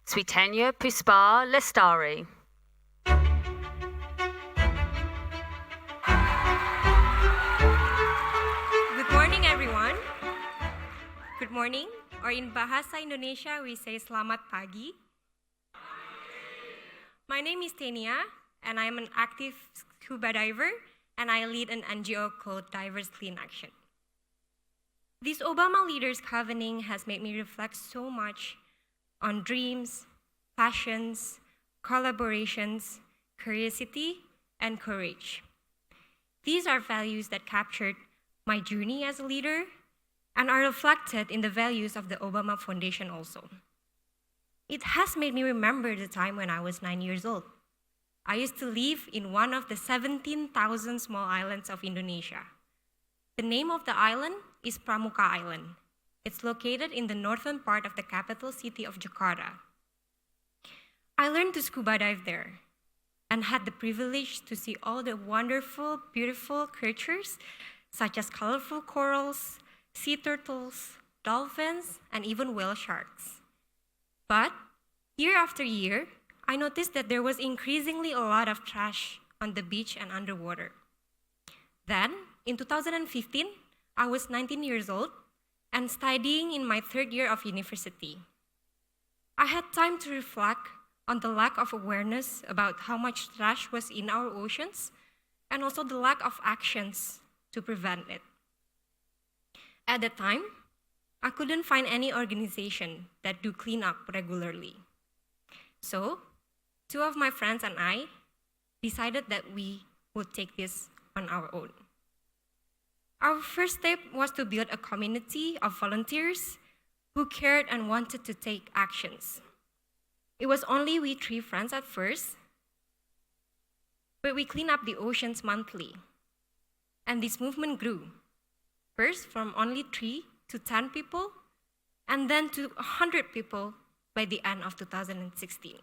Soetoro-Ng Puspa Lestari. Good morning, everyone. Good morning, or in Bahasa Indonesia, we say Selamat Pagi. My name is Tenia, and I am an active scuba diver, and I lead an NGO called Divers Clean Action. This Obama Leaders Covenant has made me reflect so much on dreams, passions, collaborations, curiosity, and courage. These are values that captured my journey as a leader and are reflected in the values of the Obama Foundation also. It has made me remember the time when I was 9 years old. I used to live in one of the 17,000 small islands of Indonesia. The name of the island is Pramuka Island. It's located in the northern part of the capital city of Jakarta. I learned to scuba dive there and had the privilege to see all the wonderful, beautiful creatures such as colorful corals, sea turtles, dolphins, and even whale sharks. But year after year, I noticed that there was increasingly a lot of trash on the beach and underwater. Then, in 2015, I was 19 years old and studying in my third year of university. I had time to reflect on the lack of awareness about how much trash was in our oceans and also the lack of actions to prevent it. At the time, I couldn't find any organization that do cleanup regularly. So, two of my friends and I decided that we would take this on our own. Our first step was to build a community of volunteers who cared and wanted to take actions. It was only we 3 friends at first, but we cleaned up the oceans monthly. And this movement grew, first from only 3 to 10 people, and then to 100 people by the end of 2016.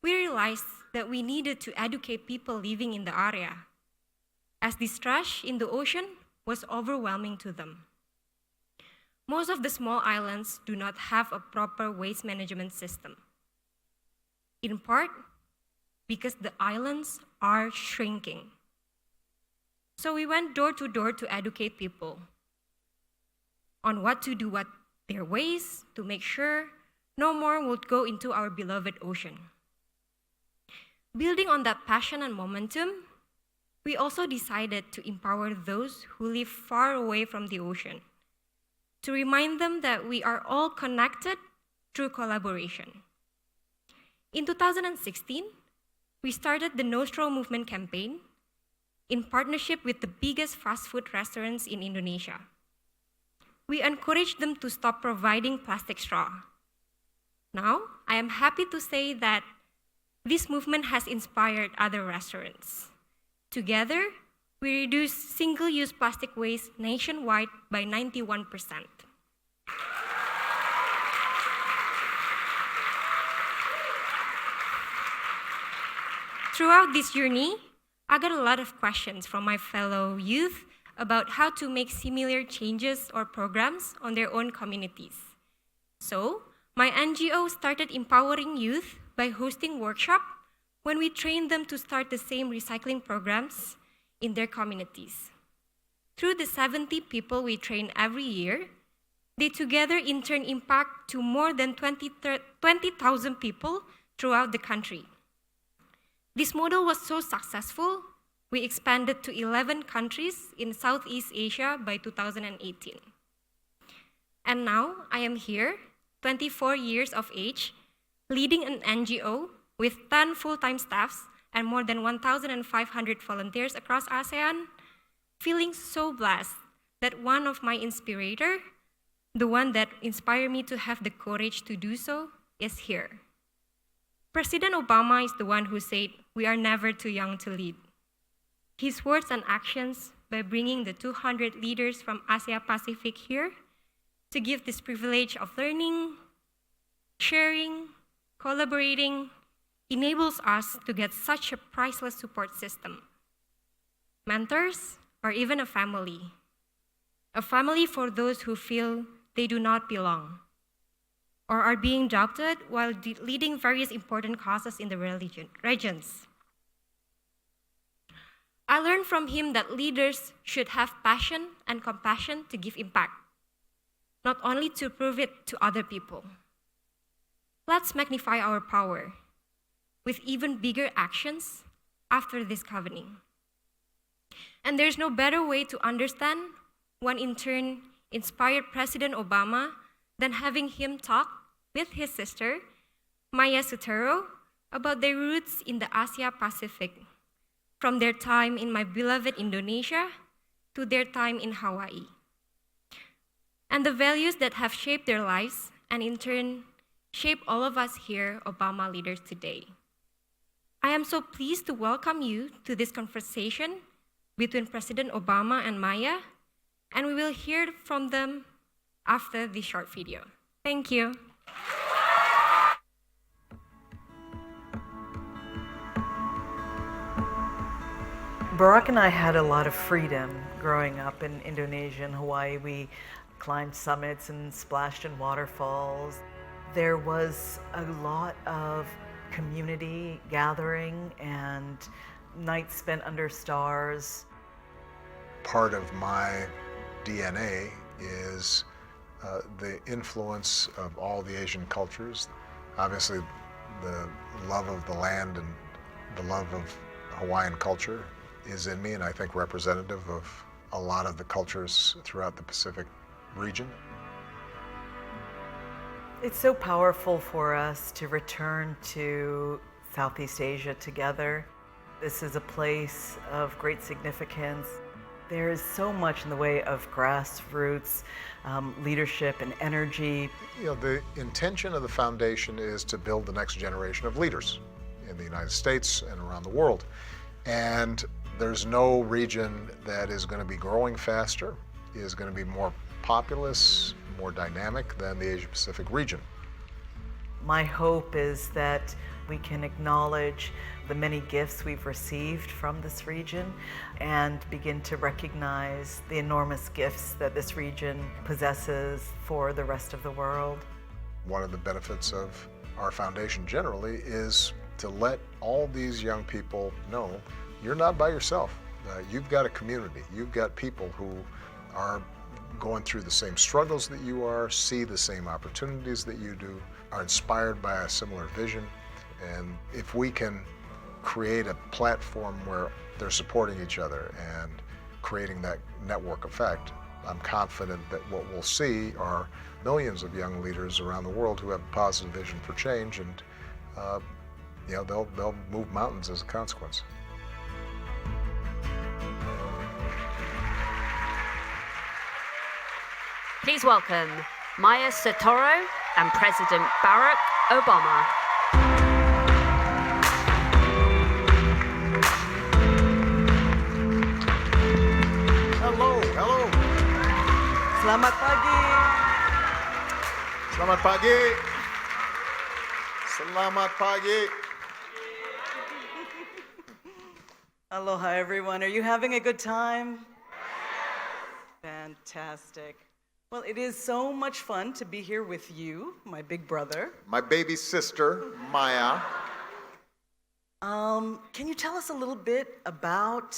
We realized that we needed to educate people living in the area, as this trash in the ocean was overwhelming to them. Most of the small islands do not have a proper waste management system, in part because the islands are shrinking. So we went door to door to educate people on what to do with their waste to make sure no more would go into our beloved ocean. Building on that passion and momentum, we also decided to empower those who live far away from the ocean, to remind them that we are all connected through collaboration. In 2016, we started the No Straw Movement campaign in partnership with the biggest fast food restaurants in Indonesia. We encouraged them to stop providing plastic straw. Now, I am happy to say that this movement has inspired other restaurants. Together, we reduced single-use plastic waste nationwide by 91%. Throughout this journey, I got a lot of questions from my fellow youth about how to make similar changes or programs on their own communities. So, my NGO started empowering youth by hosting workshops when we trained them to start the same recycling programs in their communities. Through the 70 people we train every year, they together in turn impact to more than 20,000 people throughout the country. This model was so successful, we expanded to 11 countries in Southeast Asia by 2018. And now I am here, 24 years of age, leading an NGO with 10 full-time staffs and more than 1,500 volunteers across ASEAN, feeling so blessed that one of my inspirators, the one that inspired me to have the courage to do so, is here. President Obama is the one who said, "We are never too young to lead." His words and actions by bringing the 200 leaders from Asia Pacific here to give this privilege of learning, sharing, collaborating, enables us to get such a priceless support system. Mentors, or even a family for those who feel they do not belong. or are being doubted while leading various important causes in the regions. I learned from him that leaders should have passion and compassion to give impact, not only to prove it to other people. Let's magnify our power with even bigger actions after this covenant. And there's no better way to understand what in turn inspired President Obama than having him talk with his sister, Maya Soetoro, about their roots in the Asia Pacific, from their time in my beloved Indonesia to their time in Hawaii, and the values that have shaped their lives and in turn shape all of us here, Obama leaders today. I am so pleased to welcome you to this conversation between President Obama and Maya, and we will hear from them after this short video. Thank you. Barack and I had a lot of freedom growing up in Indonesia and Hawaii. We climbed summits and splashed in waterfalls. There was a lot of community gathering and nights spent under stars. Part of my DNA is the influence of all the Asian cultures. Obviously, the love of the land and the love of Hawaiian culture is in me, and I think representative of a lot of the cultures throughout the Pacific region. It's so powerful for us to return to Southeast Asia together. This is a place of great significance. There is so much in the way of grassroots leadership and energy. You know, the intention of the foundation is to build the next generation of leaders in the United States and around the world. And there's no region that is going to be growing faster, is going to be more populous, more dynamic than the Asia-Pacific region. My hope is that we can acknowledge the many gifts we've received from this region and begin to recognize the enormous gifts that this region possesses for the rest of the world. One of the benefits of our foundation generally is to let all these young people know you're not by yourself. You've got a community. You've got people who are going through the same struggles that you are, see the same opportunities that you do, are inspired by a similar vision. And if we can create a platform where they're supporting each other and creating that network effect, I'm confident that what we'll see are millions of young leaders around the world who have a positive vision for change, and you know, they'll move mountains as a consequence. Please welcome Maya Soetoro and President Barack Obama. Hello, hello. Selamat pagi. Selamat pagi. Selamat pagi. Aloha, everyone. Are you having a good time? Fantastic. Well, it is so much fun to be here with you, my big brother. My baby sister, Maya. Can you tell us a little bit about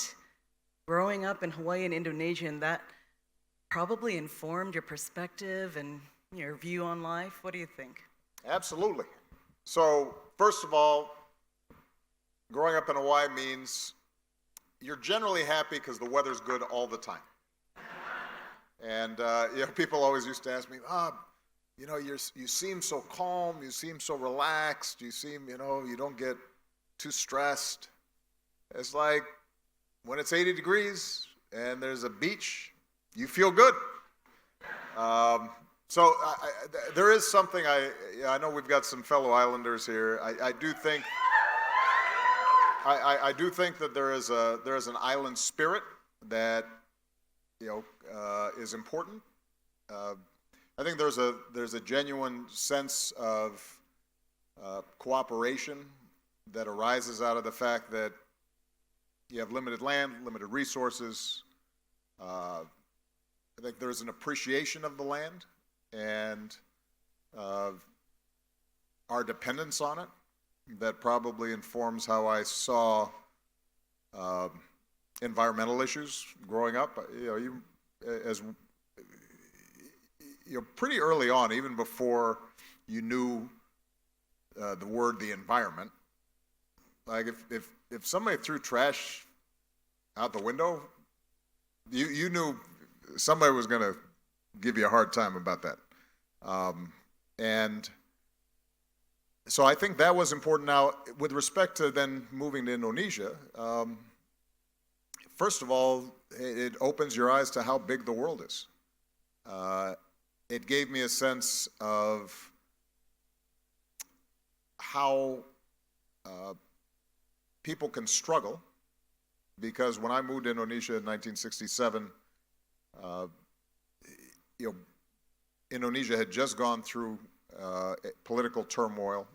growing up in Hawaii and Indonesia, and that probably informed your perspective and your view on life? What do you think? Absolutely. So, first of all, growing up in Hawaii means you're generally happy because the weather's good all the time. And you know, people always used to ask me, you know, you seem so calm, you seem so relaxed, you seem, you know, you don't get too stressed. It's like when it's 80 degrees and there's a beach, you feel good. So there is something, I know we've got some fellow islanders here. I do think that there is an island spirit that, you know, is important. I think there's a genuine sense of cooperation that arises out of the fact that you have limited land, limited resources. I think there's an appreciation of the land, and our dependence on it that probably informs how I saw environmental issues growing up. Pretty early on, even before you knew the word the environment, like if somebody threw trash out the window, you knew somebody was going to give you a hard time about that. And so I think that was important. Now, with respect to then moving to Indonesia, first of all, it opens your eyes to how big the world is. It gave me a sense of how people can struggle, because when I moved to Indonesia in 1967, Indonesia had just gone through political turmoil,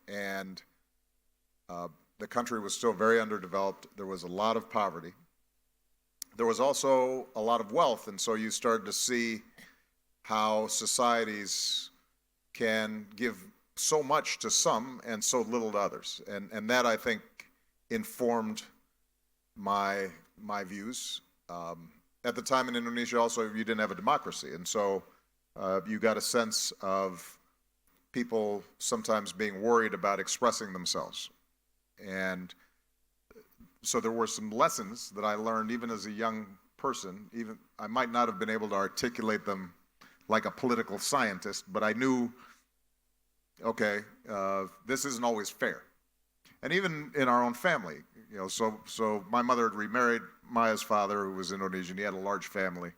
and the country was still very underdeveloped. There was a lot of poverty. There was also a lot of wealth, and so you started to see how societies can give so much to some and so little to others. And that, I think, informed my views. At the time in Indonesia also, you didn't have a democracy, and so you got a sense of people sometimes being worried about expressing themselves. And so there were some lessons that I learned even as a young person. Even I might not have been able to articulate them like a political scientist, but I knew, okay, this isn't always fair. And even in our own family, so my mother had remarried Maya's father, who was Indonesian. He had a large family.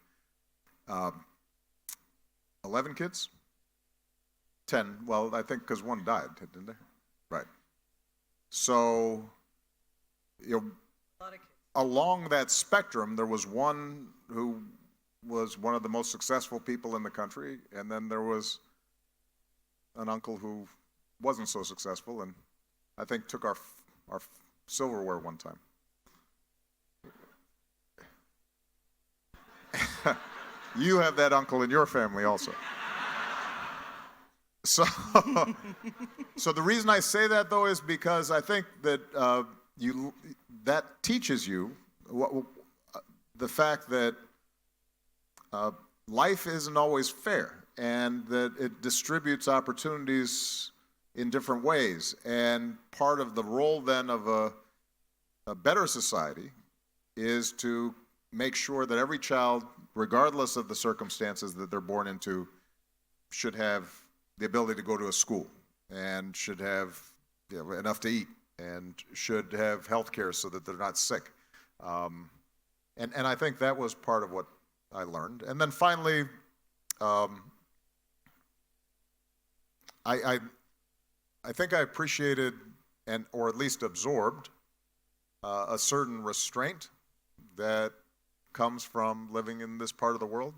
11 kids? 10. Well, I think because one died, didn't they? Right. So, along that spectrum, there was one who was one of the most successful people in the country, and then there was an uncle who wasn't so successful, and I think took our silverware one time. You have that uncle in your family also. So the reason I say that, though, is because I think that that teaches you the fact that life isn't always fair, and that it distributes opportunities in different ways. And part of the role then of a better society is to make sure that every child, regardless of the circumstances that they're born into, should have the ability to go to a school, and should have enough to eat, and should have health care so that they're not sick. And I think that was part of what I learned. And then finally, I think I appreciated or at least absorbed a certain restraint that comes from living in this part of the world.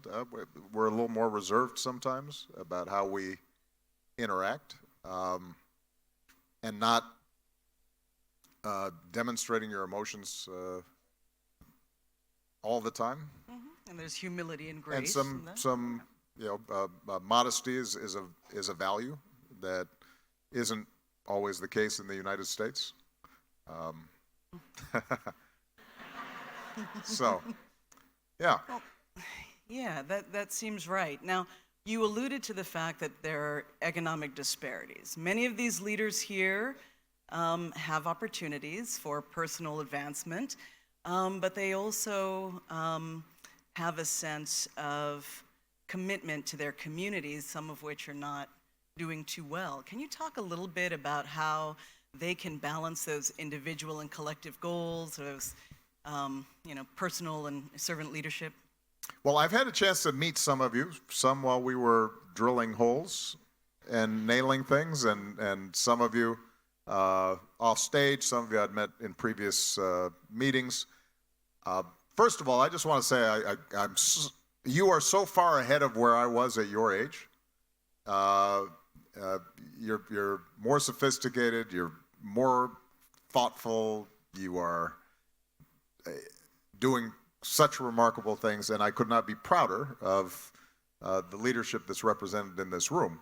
We're a little more reserved sometimes about how we interact, and not demonstrating your emotions all the time. Mm-hmm. And there's humility and grace. And some modesty is a value that isn't always the case in the United States. So, yeah. Well, yeah, that seems right. Now, you alluded to the fact that there are economic disparities. Many of these leaders here have opportunities for personal advancement, but they also have a sense of commitment to their communities, some of which are not doing too well. Can you talk a little bit about how they can balance those individual and collective goals, those personal and servant leadership? Well, I've had a chance to meet some of you, some while we were drilling holes and nailing things, and some of you off stage, some of you I'd met in previous meetings. First of all, I just want to say you are so far ahead of where I was at your age. You're more sophisticated, you're more thoughtful, you are doing such remarkable things, and I could not be prouder of the leadership that's represented in this room.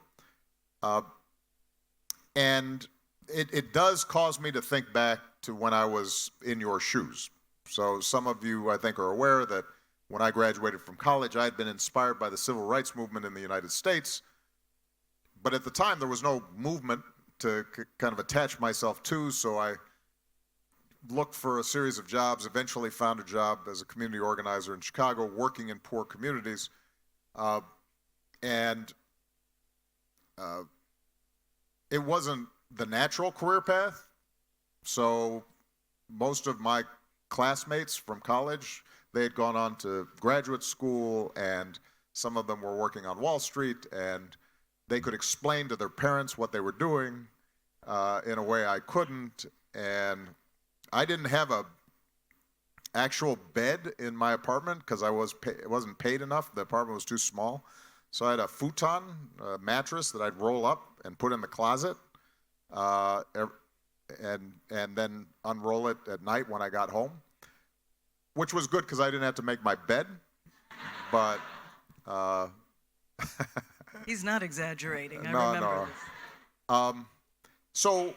And it does cause me to think back to when I was in your shoes. So some of you, I think, are aware that when I graduated from college, I had been inspired by the civil rights movement in the United States. But at the time, there was no movement to kind of attach myself to, so I looked for a series of jobs, eventually found a job as a community organizer in Chicago, working in poor communities. It wasn't the natural career path, so most of my classmates from college, they had gone on to graduate school, and some of them were working on Wall Street, and they could explain to their parents what they were doing in a way I couldn't. And I didn't have a actual bed in my apartment because it wasn't paid enough. The apartment was too small. So I had a futon, a mattress that I'd roll up and put in the closet, and then unroll it at night when I got home, which was good because I didn't have to make my bed. But He's not exaggerating. I no, remember no. this. So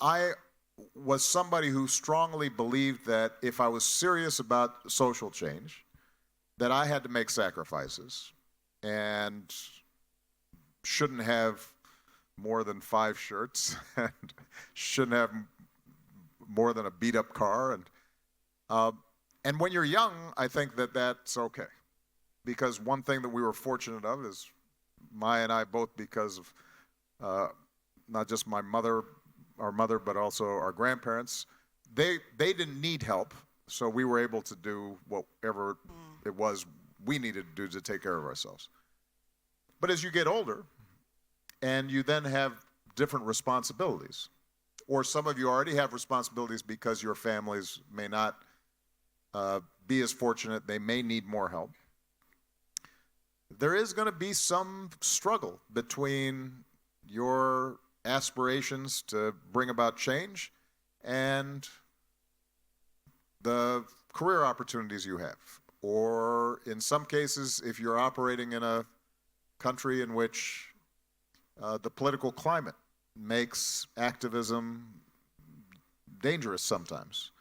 I was somebody who strongly believed that if I was serious about social change, that I had to make sacrifices and shouldn't have more than 5 shirts and shouldn't have more than a beat-up car. And when you're young, I think that that's okay. Because one thing that we were fortunate of is Maya and I both, because of not just our mother, but also our grandparents, they didn't need help, so we were able to do whatever it was we needed to do to take care of ourselves. But as you get older, and you then have different responsibilities, or some of you already have responsibilities because your families may not be as fortunate, they may need more help, there is going to be some struggle between your aspirations to bring about change and the career opportunities you have. Or in some cases, if you're operating in a country in which the political climate makes activism dangerous sometimes,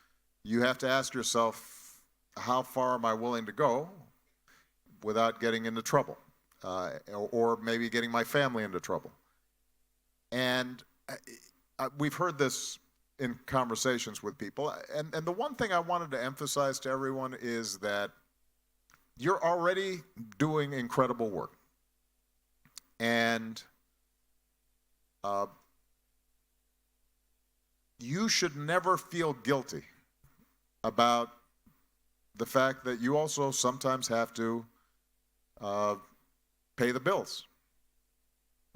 you have to ask yourself, how far am I willing to go without getting into trouble, or maybe getting my family into trouble? And we've heard this in conversations with people. And the one thing I wanted to emphasize to everyone is that you're already doing incredible work. And you should never feel guilty about the fact that you also sometimes have to pay the bills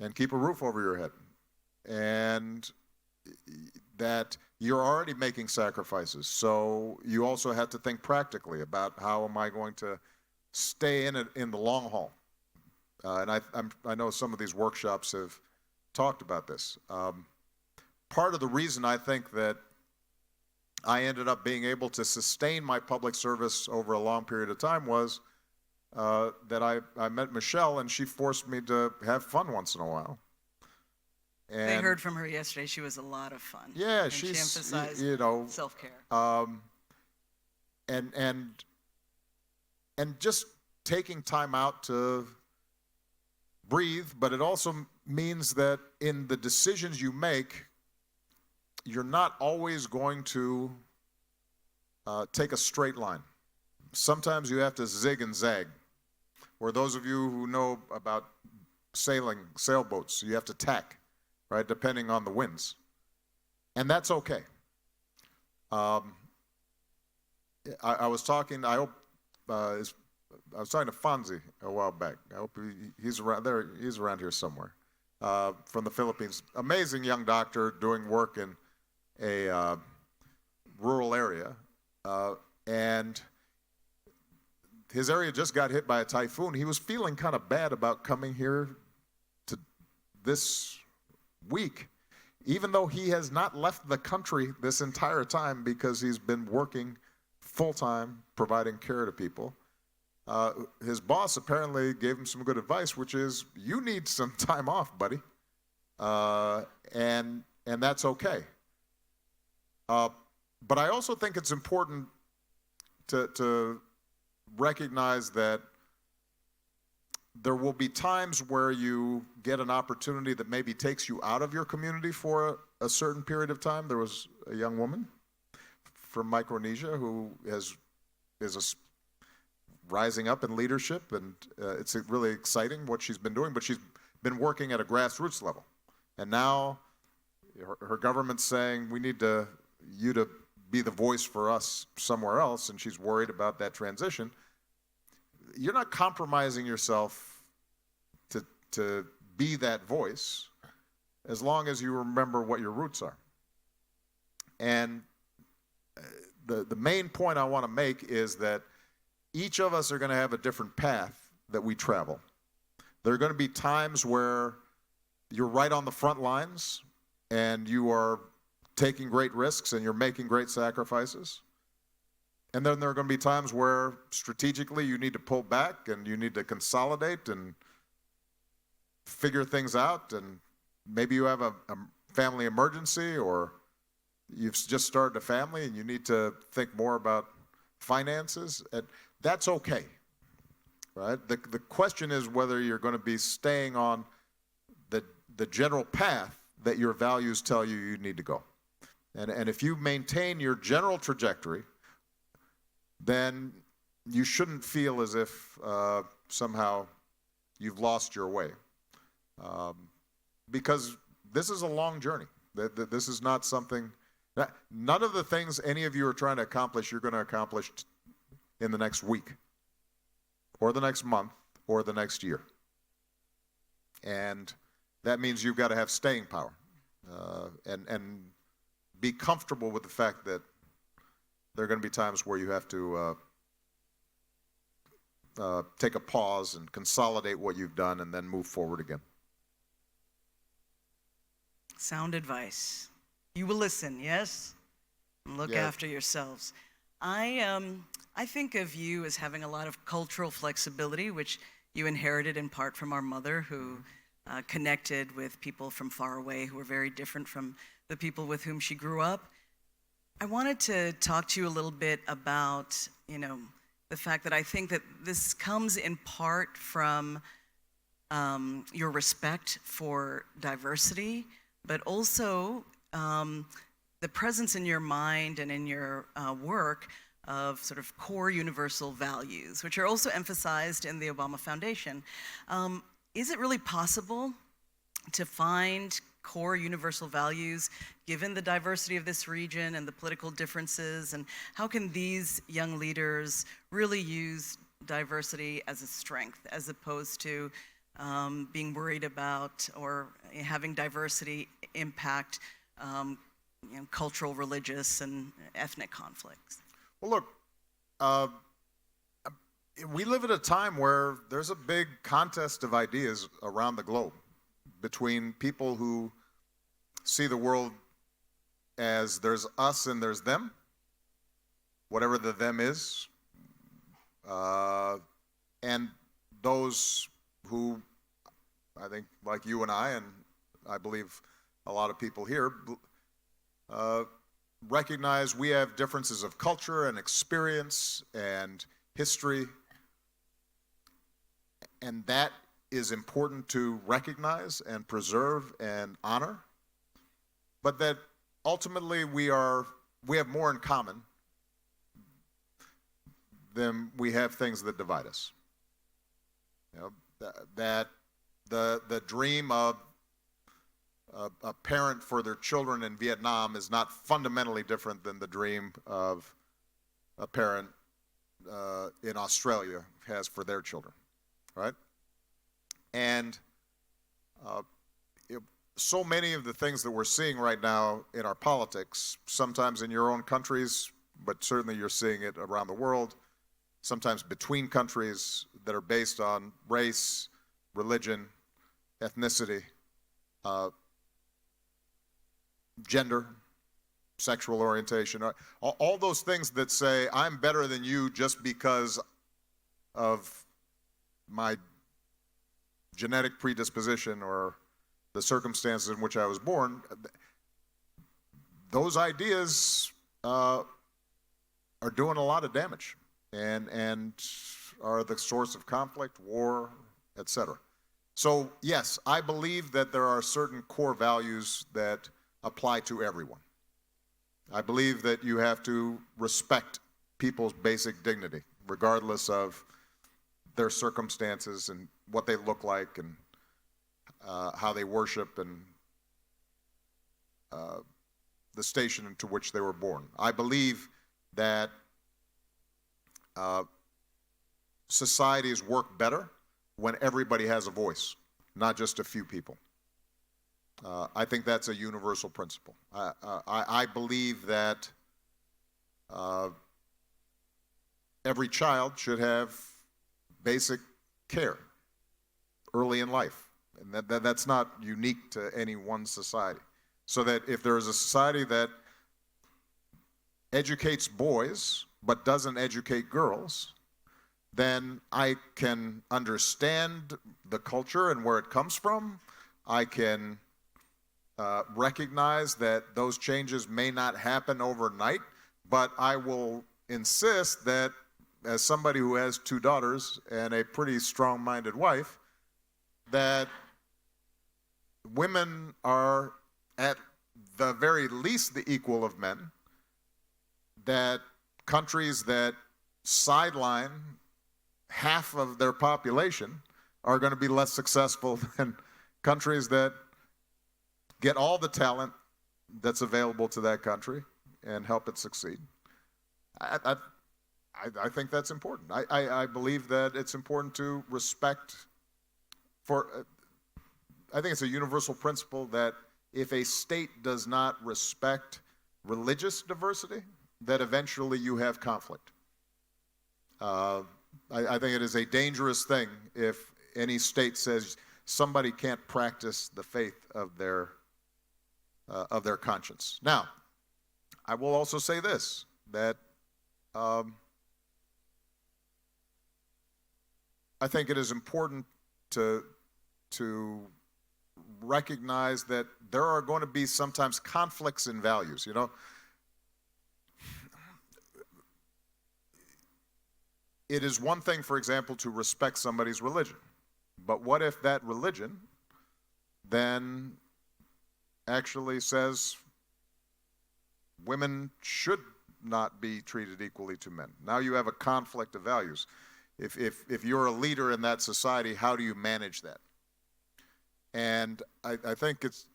and keep a roof over your head. And that you're already making sacrifices. So you also have to think practically about, how am I going to stay in it in the long haul? And I know some of these workshops have talked about this. Part of the reason I think that I ended up being able to sustain my public service over a long period of time was that I met Michelle, and she forced me to have fun once in a while. And They heard from her yesterday. She was a lot of fun. Yeah, and she emphasized self-care. And just taking time out to breathe, but it also means that in the decisions you make, you're not always going to take a straight line. Sometimes you have to zig and zag. Or those of you who know about sailboats, you have to tack, right, depending on the winds. And that's okay. I was talking to Fonzie a while back. I hope he's around there. He's around here somewhere, from the Philippines. Amazing young doctor doing work in a rural area, and his area just got hit by a typhoon. He was feeling kind of bad about coming here to this week, even though he has not left the country this entire time because he's been working full-time providing care to people. his boss apparently gave him some good advice, which is, you need some time off, buddy, and that's okay. But I also think it's important to recognize that there will be times where you get an opportunity that maybe takes you out of your community for a certain period of time. There was a young woman from Micronesia who is rising up in leadership, and it's really exciting what she's been doing, but she's been working at a grassroots level. And now her government's saying, we need you to be the voice for us somewhere else, and she's worried about that transition. You're not compromising yourself to be that voice as long as you remember what your roots are. And the main point I want to make is that each of us are going to have a different path that we travel. There are going to be times where you're right on the front lines and you are taking great risks and you're making great sacrifices. And then there are going to be times where strategically you need to pull back and you need to consolidate and figure things out. And maybe you have a family emergency, or you've just started a family and you need to think more about finances. And that's okay, right? The question is whether you're going to be staying on the general path that your values tell you need to go. And if you maintain your general trajectory, then you shouldn't feel as if somehow you've lost your way. Because this is a long journey. This is not something, none of the things any of you are trying to accomplish, you're going to accomplish in the next week, or the next month, or the next year. And that means you've got to have staying power, and be comfortable with the fact that there are going to be times where you have to take a pause and consolidate what you've done and then move forward again. Sound advice. You will listen, yes? And look after yourselves. I think of you as having a lot of cultural flexibility, which you inherited in part from our mother, who connected with people from far away who were very different from the people with whom she grew up. I wanted to talk to you a little bit about, the fact that I think that this comes in part from your respect for diversity, but also the presence in your mind and in your work of sort of core universal values, which are also emphasized in the Obama Foundation. Is it really possible to find core universal values given the diversity of this region and the political differences? And how can these young leaders really use diversity as a strength as opposed to being worried about or having diversity impact cultural, religious, and ethnic conflicts? Well, look, we live at a time where there's a big contest of ideas around the globe between people who see the world as there's us and there's them, whatever the them is, and those who, I think, like you and I believe a lot of people here, recognize we have differences of culture and experience and history, and that is important to recognize and preserve and honor, but that ultimately we have more in common than we have things that divide us. That the dream of a parent for their children in Vietnam is not fundamentally different than the dream of a parent in Australia has for their children, right? And so many of the things that we're seeing right now in our politics, sometimes in your own countries, but certainly you're seeing it around the world, sometimes between countries, that are based on race, religion, ethnicity, gender, sexual orientation, all those things that say, I'm better than you just because of my genetic predisposition or the circumstances in which I was born, those ideas are doing a lot of damage and are the source of conflict, war, etc. So yes, I believe that there are certain core values that apply to everyone. I believe that you have to respect people's basic dignity, regardless of their circumstances and what they look like and how they worship and the station into which they were born. I believe that societies work better when everybody has a voice, not just a few people. I think that's a universal principle. I believe that every child should have basic care early in life, and that's not unique to any one society. So that if there is a society that educates boys but doesn't educate girls, then I can understand the culture and where it comes from. I can recognize that those changes may not happen overnight, but I will insist that as somebody who has 2 daughters and a pretty strong-minded wife, that women are at the very least the equal of men, that countries that sideline half of their population are going to be less successful than countries that get all the talent that's available to that country and help it succeed. I think that's important. I believe that it's important to respect I think it's a universal principle that if a state does not respect religious diversity, that eventually you have conflict. I think it is a dangerous thing if any state says somebody can't practice the faith of their conscience. Now, I will also say this, that I think it is important to recognize that there are going to be sometimes conflicts in values. You know, it is one thing, for example, to respect somebody's religion, but what if that religion then actually says women should not be treated equally to men? Now you have a conflict of values. If you're a leader in that society, how do you manage that? And I think it's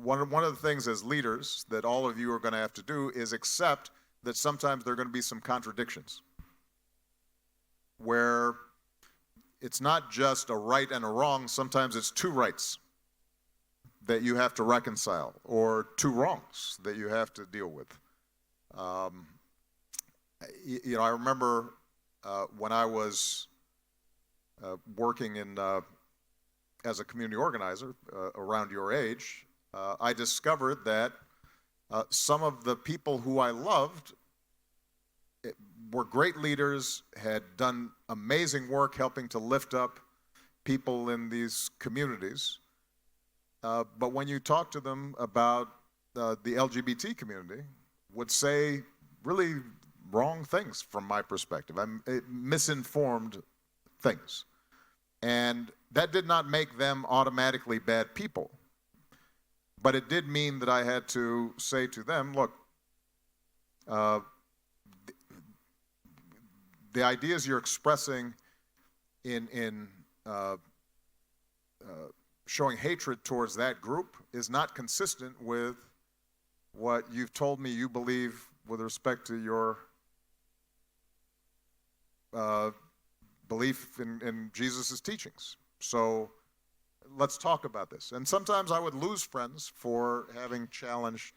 one of the things as leaders that all of you are going to have to do is accept that sometimes there are going to be some contradictions, where it's not just a right and a wrong, sometimes it's 2 rights that you have to reconcile, or 2 wrongs that you have to deal with. You know, I remember when I was working in as a community organizer around your age, I discovered that some of the people who I loved were great leaders, had done amazing work helping to lift up people in these communities. But when you talk to them about the LGBT community, would say really wrong things from my perspective, misinformed things. And that did not make them automatically bad people. But it did mean that I had to say to them, look, the ideas you're expressing in showing hatred towards that group is not consistent with what you've told me you believe with respect to your belief in Jesus' teachings. So let's talk about this. And sometimes I would lose friends for having challenged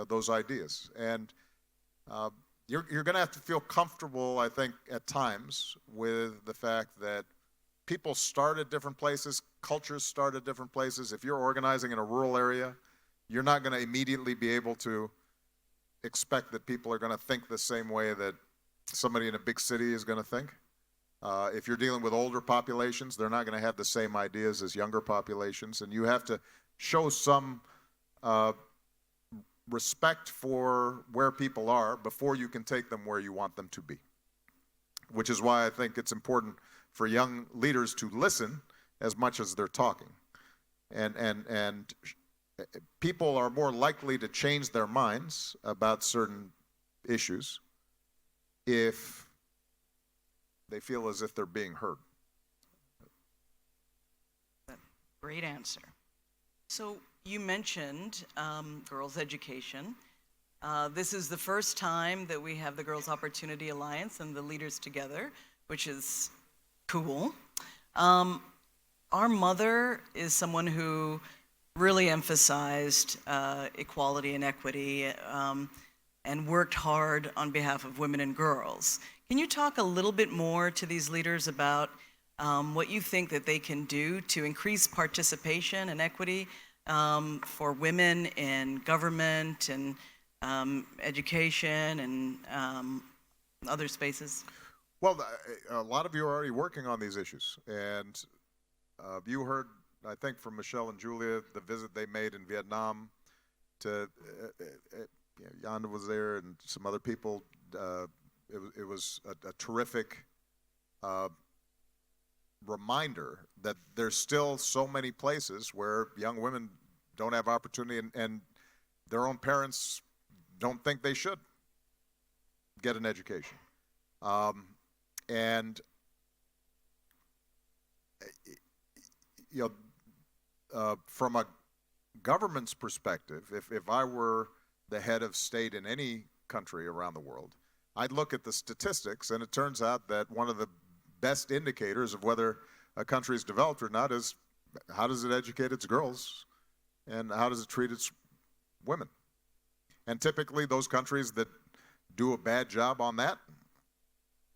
those ideas. And you're going to have to feel comfortable, I think, at times with the fact that people start at different places, cultures start at different places. If you're organizing in a rural area, you're not going to immediately be able to expect that people are going to think the same way that somebody in a big city is going to think. If you're dealing with older populations, they're not going to have the same ideas as younger populations, and you have to show some respect for where people are before you can take them where you want them to be. Which is why I think it's important for young leaders to listen as much as they're talking. And people are more likely to change their minds about certain issues if they feel as if they're being heard. Great answer. So you mentioned girls' education. This is the first time that we have the Girls' Opportunity Alliance and the leaders together, which is cool. Our mother is someone who really emphasized equality and equity and worked hard on behalf of women and girls. Can you talk a little bit more to these leaders about what you think that they can do to increase participation and equity for women in government and education and other spaces? Well, a lot of you are already working on these issues, and you heard, I think, from Michelle and Julia, the visit they made in Vietnam to, Yanda was there and some other people. It was a terrific reminder that there's still so many places where young women don't have opportunity, and their own parents don't think they should get an education. And you know, from a government's perspective, if I were the head of state in any country around the world, I'd look at the statistics, and it turns out that one of the best indicators of whether a country is developed or not is how does it educate its girls and how does it treat its women. And typically those countries that do a bad job on that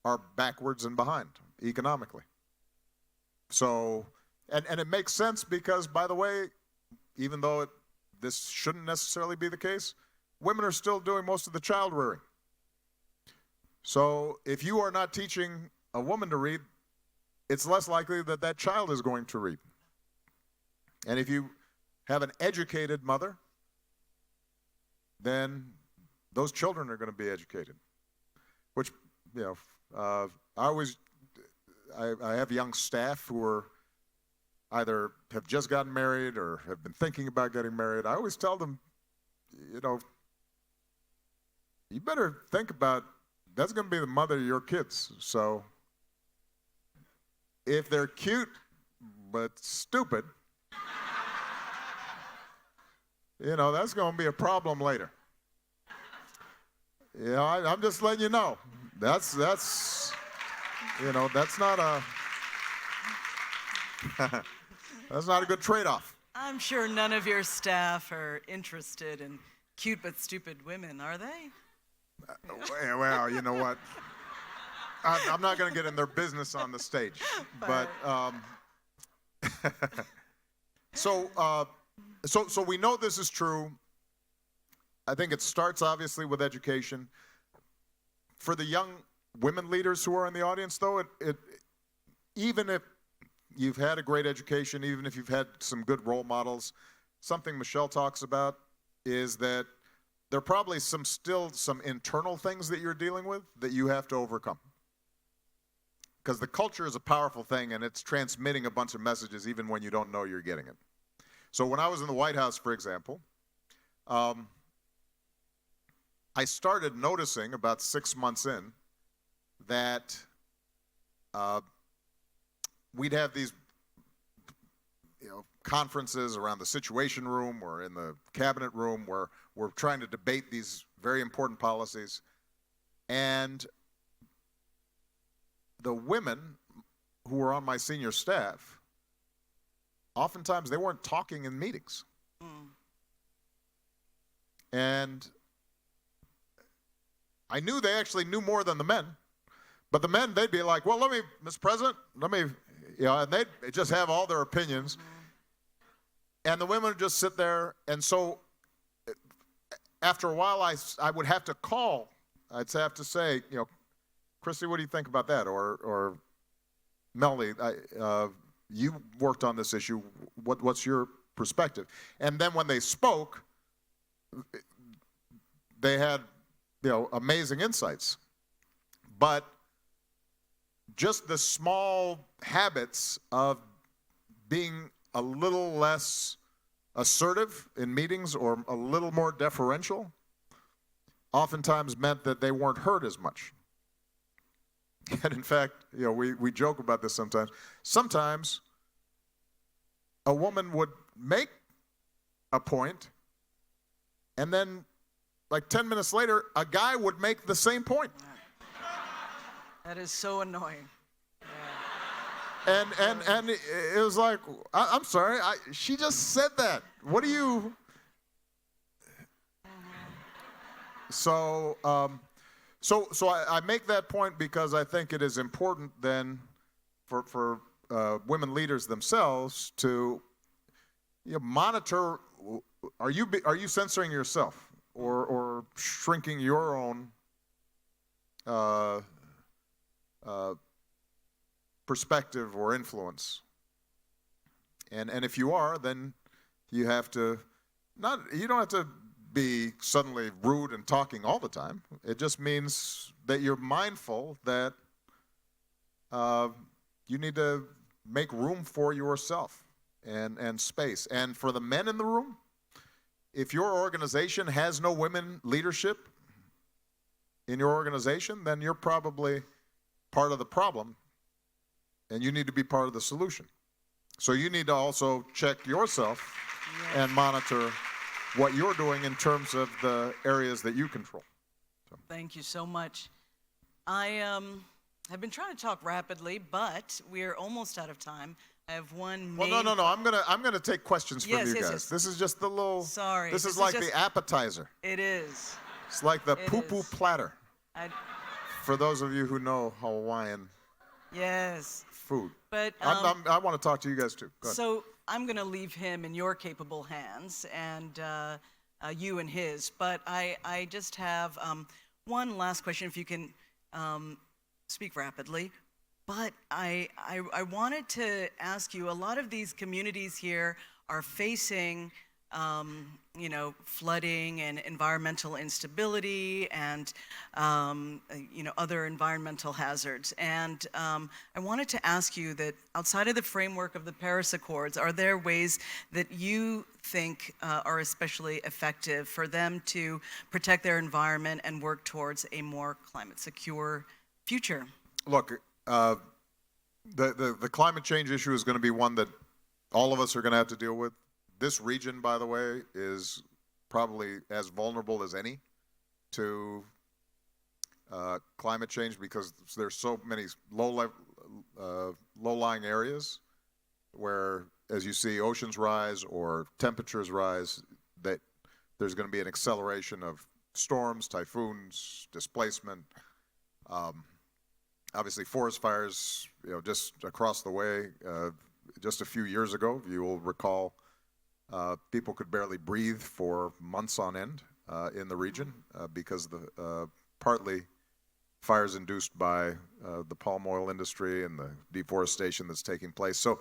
are backwards and behind economically. So, and it makes sense because, by the way, even though this shouldn't necessarily be the case, women are still doing most of the child rearing. So if you are not teaching a woman to read, it's less likely that that child is going to read. And if you have an educated mother, then those children are going to be educated. Which, you know, I have young staff who are either have just gotten married or have been thinking about getting married. I always tell them, you know, you better think about, that's going to be the mother of your kids. So if they're cute but stupid, you know, that's going to be a problem later. You know, I'm just letting you know. That's you know, that's not a that's not a good trade-off. I'm sure none of your staff are interested in cute but stupid women, are they? Well, you know what? I'm not going to get in their business on the stage. But so we know this is true. I think it starts obviously with education. For the young women leaders who are in the audience, though, even if you've had a great education, even if you've had some good role models, something Michelle talks about is that there are probably still some internal things that you're dealing with that you have to overcome. Because the culture is a powerful thing, and it's transmitting a bunch of messages even when you don't know you're getting it. So when I was in the White House, for example, I started noticing about 6 months in that we'd have these, you know, conferences around the Situation Room or in the Cabinet Room where we're trying to debate these very important policies. And the women who were on my senior staff, oftentimes they weren't talking in meetings. And I knew they actually knew more than the men. But the men, they'd be like, well, Mr. President, you know, and they'd just have all their opinions. And the women would just sit there. And so after a while, I would have to call. I'd have to say, you know, Christy, what do you think about that? Or Melanie, you worked on this issue. What's your perspective? And then when they spoke, they had, amazing insights. But just the small habits of being a little less assertive in meetings or a little more deferential oftentimes meant that they weren't heard as much. And in fact, we joke about this sometimes. Sometimes a woman would make a point, and then like 10 minutes later, a guy would make the same point. That is so annoying. And it was like, I'm sorry, she just said that. What do you? So I make that point because I think it is important then for women leaders themselves to monitor. Are you censoring yourself or shrinking your own perspective or influence? And if you are, then you have to you don't have to be suddenly rude and talking all the time. It just means that you're mindful that you need to make room for yourself and space. And for the men in the room, if your organization has no women leadership in your organization, then you're probably part of the problem, and you need to be part of the solution. So you need to also check yourself and monitor what you're doing in terms of the areas that you control. Thank you so much. I have been trying to talk rapidly, but we're almost out of time. I have one main... Well, no. I'm gonna take questions from you guys. Yes. This is just the little... Sorry. This is like the appetizer. It is. It's like the poo-poo platter. For those of you who know Hawaiian food. But I want to talk to you guys too. Go ahead. So I'm going to leave him in your capable hands, and you in his. But I just have one last question, if you can speak rapidly. But I wanted to ask you, a lot of these communities here are facing flooding and environmental instability and, other environmental hazards. And I wanted to ask you that outside of the framework of the Paris Accords, are there ways that you think are especially effective for them to protect their environment and work towards a more climate secure future? Look, the climate change issue is going to be one that all of us are going to have to deal with. This region, by the way, is probably as vulnerable as any to climate change because there's so many low-lying areas where, as you see, oceans rise or temperatures rise, that there's going to be an acceleration of storms, typhoons, displacement. Obviously, forest fires, just across the way. Just a few years ago, you will recall, people could barely breathe for months on end in the region because the partly fires induced by the palm oil industry and the deforestation that's taking place. So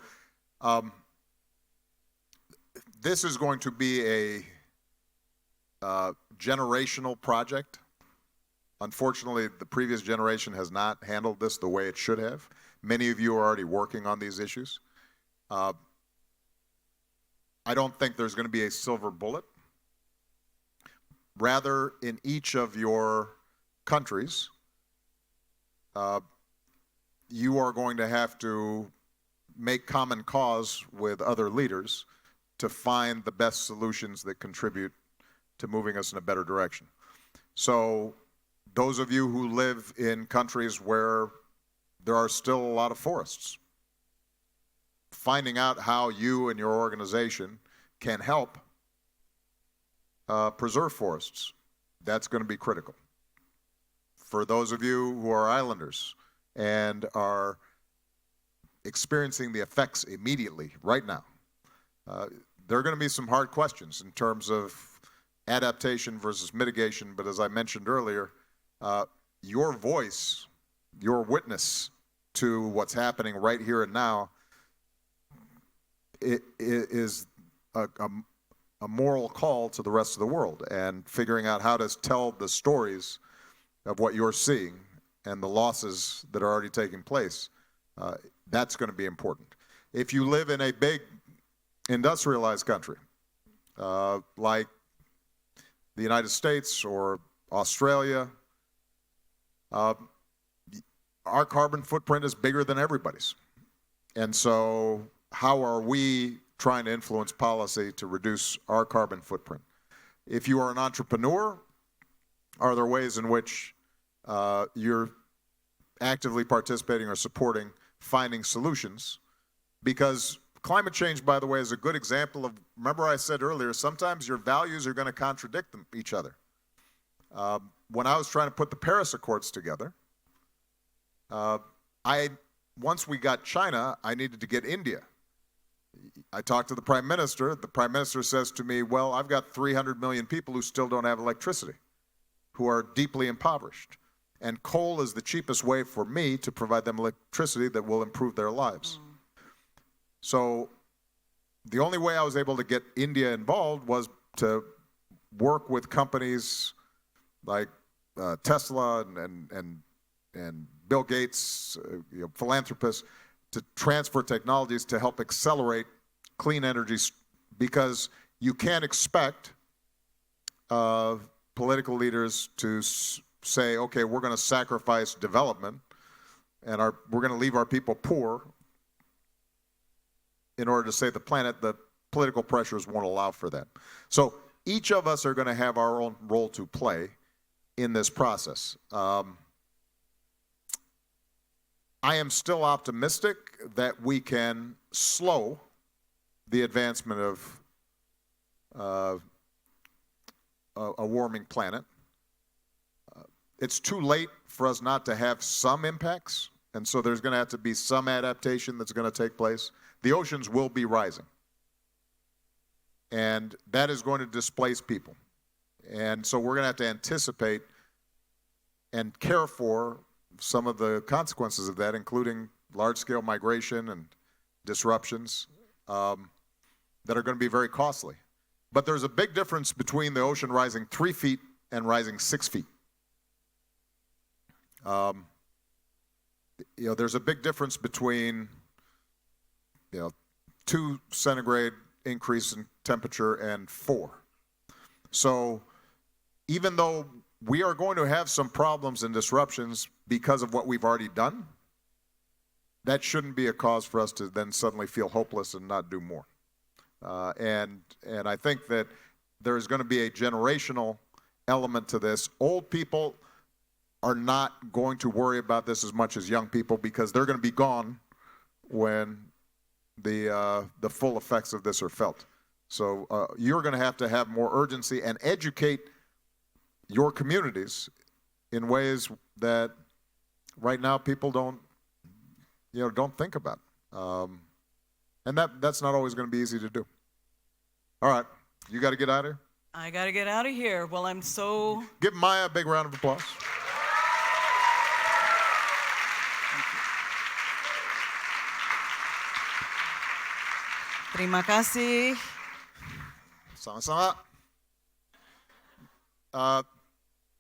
this is going to be a generational project. Unfortunately, the previous generation has not handled this the way it should have. Many of you are already working on these issues. I don't think there's going to be a silver bullet. Rather, in each of your countries, you are going to have to make common cause with other leaders to find the best solutions that contribute to moving us in a better direction. So those of you who live in countries where there are still a lot of forests, finding out how you and your organization can help preserve forests, that's going to be critical. For those of you who are islanders and are experiencing the effects immediately, right now, there are going to be some hard questions in terms of adaptation versus mitigation, but as I mentioned earlier, your voice, your witness to what's happening right here and now, it is a moral call to the rest of the world, and figuring out how to tell the stories of what you're seeing and the losses that are already taking place. That's going to be important. If you live in a big industrialized country like the United States or Australia, our carbon footprint is bigger than everybody's. And so how are we trying to influence policy to reduce our carbon footprint? If you are an entrepreneur, are there ways in which you're actively participating or supporting finding solutions? Because climate change, by the way, is a good example of, remember I said earlier, sometimes your values are going to contradict each other. When I was trying to put the Paris Accords together, once we got China, I needed to get India. I talked to the Prime Minister. The Prime Minister says to me, well, I've got 300 million people who still don't have electricity, who are deeply impoverished. And coal is the cheapest way for me to provide them electricity that will improve their lives. So the only way I was able to get India involved was to work with companies like Tesla and Bill Gates, philanthropists, to transfer technologies to help accelerate clean energy, because you can't expect political leaders to say, okay, we're going to sacrifice development and we're going to leave our people poor in order to save the planet. The political pressures won't allow for that. So each of us are going to have our own role to play in this process. I am still optimistic that we can slow the advancement of a warming planet. It's too late for us not to have some impacts, and so there's going to have to be some adaptation that's going to take place. The oceans will be rising, and that is going to displace people. And so we're going to have to anticipate and care for some of the consequences of that, including large-scale migration and disruptions that are going to be very costly. But there's a big difference between the ocean rising 3 feet and rising 6 feet. There's a big difference between 2 centigrade increase in temperature and 4. So even though we are going to have some problems and disruptions because of what we've already done, that shouldn't be a cause for us to then suddenly feel hopeless and not do more. And I think that there is going to be a generational element to this. Old people are not going to worry about this as much as young people, because they're going to be gone when the full effects of this are felt. So you're going to have more urgency and educate your communities in ways that right now people don't think about. And that's not always going to be easy to do. All right, you got to get out of here? I got to get out of here. Well, I'm so... Give Maya a big round of applause. Terima kasih. Sama-sama.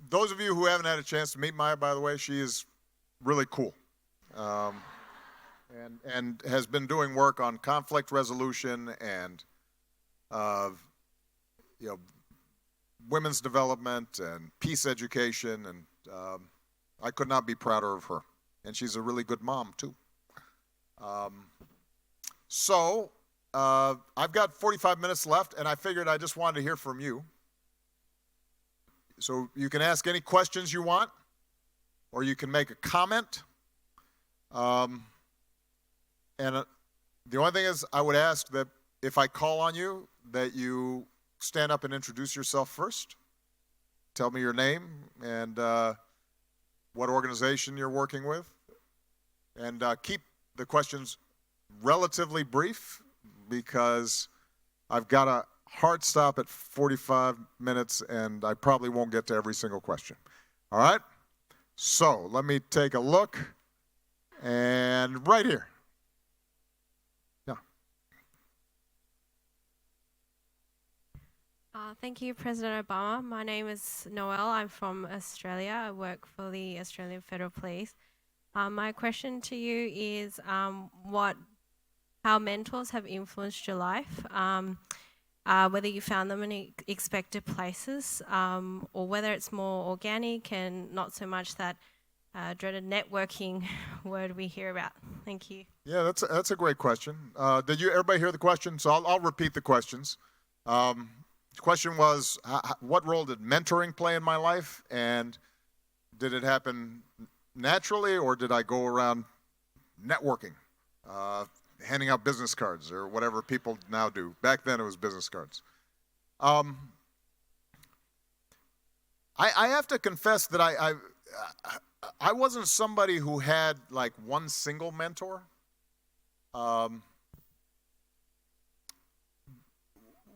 Those of you who haven't had a chance to meet Maya, by the way, she is really cool. And has been doing work on conflict resolution and women's development and peace education, and I could not be prouder of her. And she's a really good mom too. So I've got 45 minutes left, and I figured I just wanted to hear from you. So you can ask any questions you want, or you can make a comment. And the only thing is, I would ask that if I call on you, that you stand up and introduce yourself first. Tell me your name and what organization you're working with. And keep the questions relatively brief, because I've got a hard stop at 45 minutes, and I probably won't get to every single question. All right? So let me take a look And right here. Yeah. Thank you, President Obama. My name is Noelle. I'm from Australia. I work for the Australian Federal Police. My question to you is how mentors have influenced your life, whether you found them in expected places, or whether it's more organic and not so much that dreaded networking word we hear about. Thank you. Yeah, that's a great question. Did everybody hear the question? So I'll repeat the questions. The question was, what role did mentoring play in my life, and did it happen naturally, or did I go around networking, handing out business cards or whatever people now do? Back then it was business cards. I have to confess that I wasn't somebody who had like one single mentor.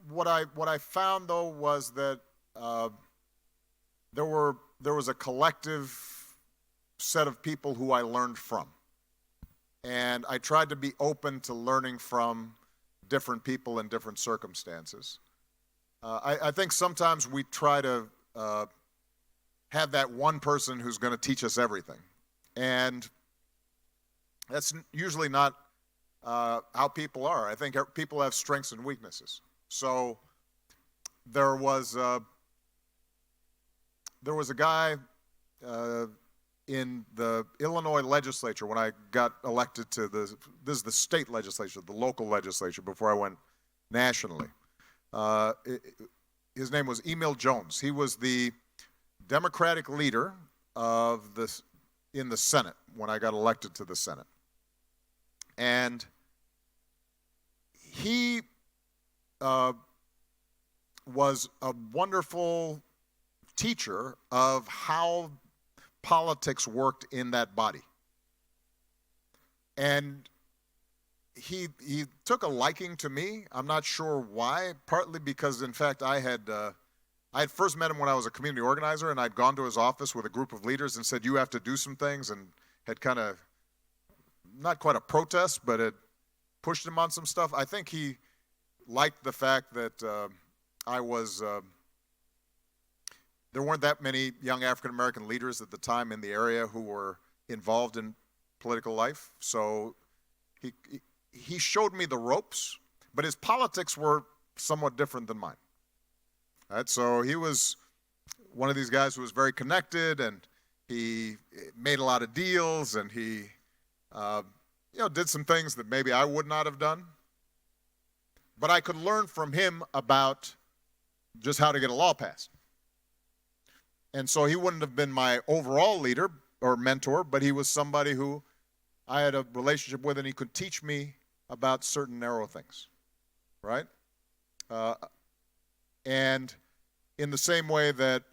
What I found though was that there was a collective set of people who I learned from, and I tried to be open to learning from different people in different circumstances. I think sometimes we try to have that one person who's going to teach us everything, and that's usually not how people are. I think people have strengths and weaknesses. So there was a guy in the Illinois legislature when I got elected to this is the state legislature, the local legislature, before I went nationally. His name was Emil Jones. He was the Democratic leader in the Senate when I got elected to the Senate. And he was a wonderful teacher of how politics worked in that body. And he took a liking to me. I'm not sure why, partly because, in fact, I had first met him when I was a community organizer, and I'd gone to his office with a group of leaders and said, you have to do some things, and had kind of, not quite a protest, but had pushed him on some stuff. I think he liked the fact that there weren't that many young African-American leaders at the time in the area who were involved in political life. So he showed me the ropes, but his politics were somewhat different than mine. Right? So he was one of these guys who was very connected, and he made a lot of deals, and he did some things that maybe I would not have done. But I could learn from him about just how to get a law passed. And so he wouldn't have been my overall leader or mentor, but he was somebody who I had a relationship with, and he could teach me about certain narrow things, right? And in the same way that,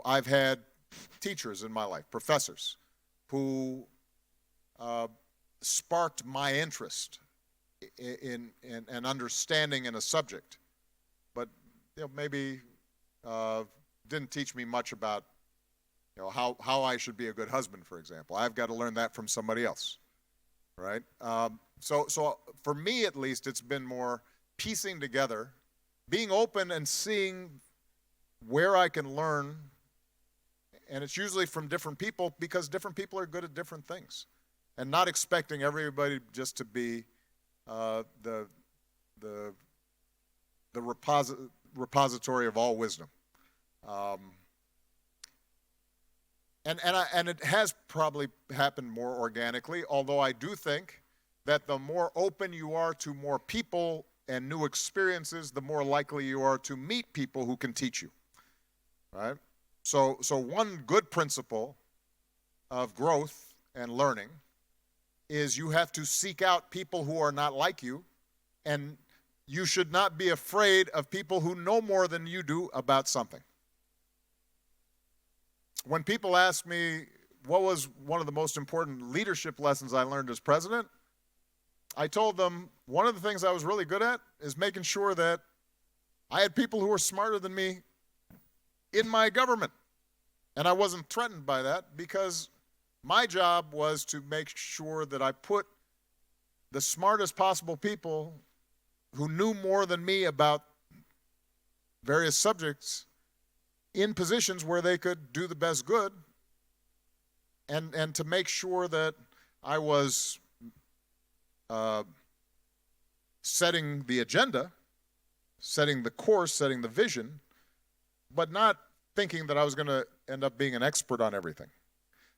I've had teachers in my life, professors, who sparked my interest in an understanding in a subject, but maybe didn't teach me much about how I should be a good husband, for example. I've got to learn that from somebody else, right? So for me at least, it's been more piecing together, being open and seeing where I can learn, and it's usually from different people because different people are good at different things, and not expecting everybody just to be the repository of all wisdom. And it has probably happened more organically, although I do think that the more open you are to more people and new experiences, the more likely you are to meet people who can teach you, right? So one good principle of growth and learning is you have to seek out people who are not like you, and you should not be afraid of people who know more than you do about something. When people ask me what was one of the most important leadership lessons I learned as president, I told them one of the things I was really good at is making sure that I had people who were smarter than me in my government. And I wasn't threatened by that because My job was to make sure that I put the smartest possible people who knew more than me about various subjects in positions where they could do the best good, and to make sure that I was setting the agenda, setting the course, setting the vision, but not thinking that I was going to end up being an expert on everything.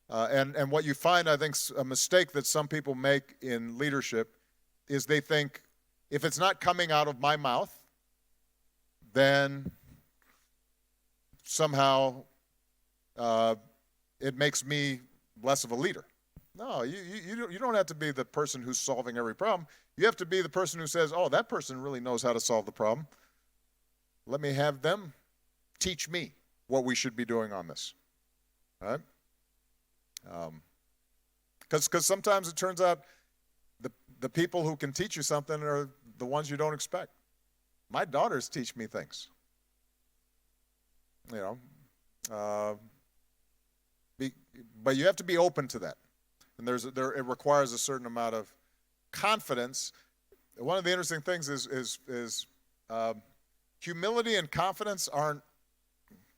And what you find, I think, a mistake that some people make in leadership is they think, if it's not coming out of my mouth, then somehow it makes me less of a leader. No, you don't have to be the person who's solving every problem. You have to be the person who says, oh, that person really knows how to solve the problem. Let me have them teach me what we should be doing on this. All right? Because sometimes it turns out the people who can teach you something are the ones you don't expect. My daughters teach me things. You know, but you have to be open to that, and it requires a certain amount of confidence. One of the interesting things is humility and confidence aren't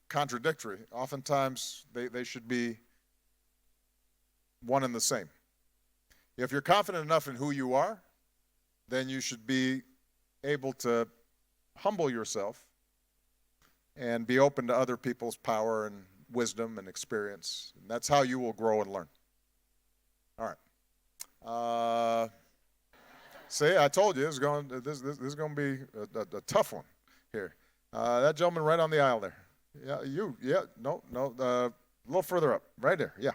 contradictory. Oftentimes they should be one and the same. If you're confident enough in who you are, then you should be able to humble yourself and be open to other people's power and wisdom and experience. And that's how you will grow and learn. All right. See, I told you this is going to be a tough one here. That gentleman right on the aisle there. Yeah, no, a little further up, right there, yeah.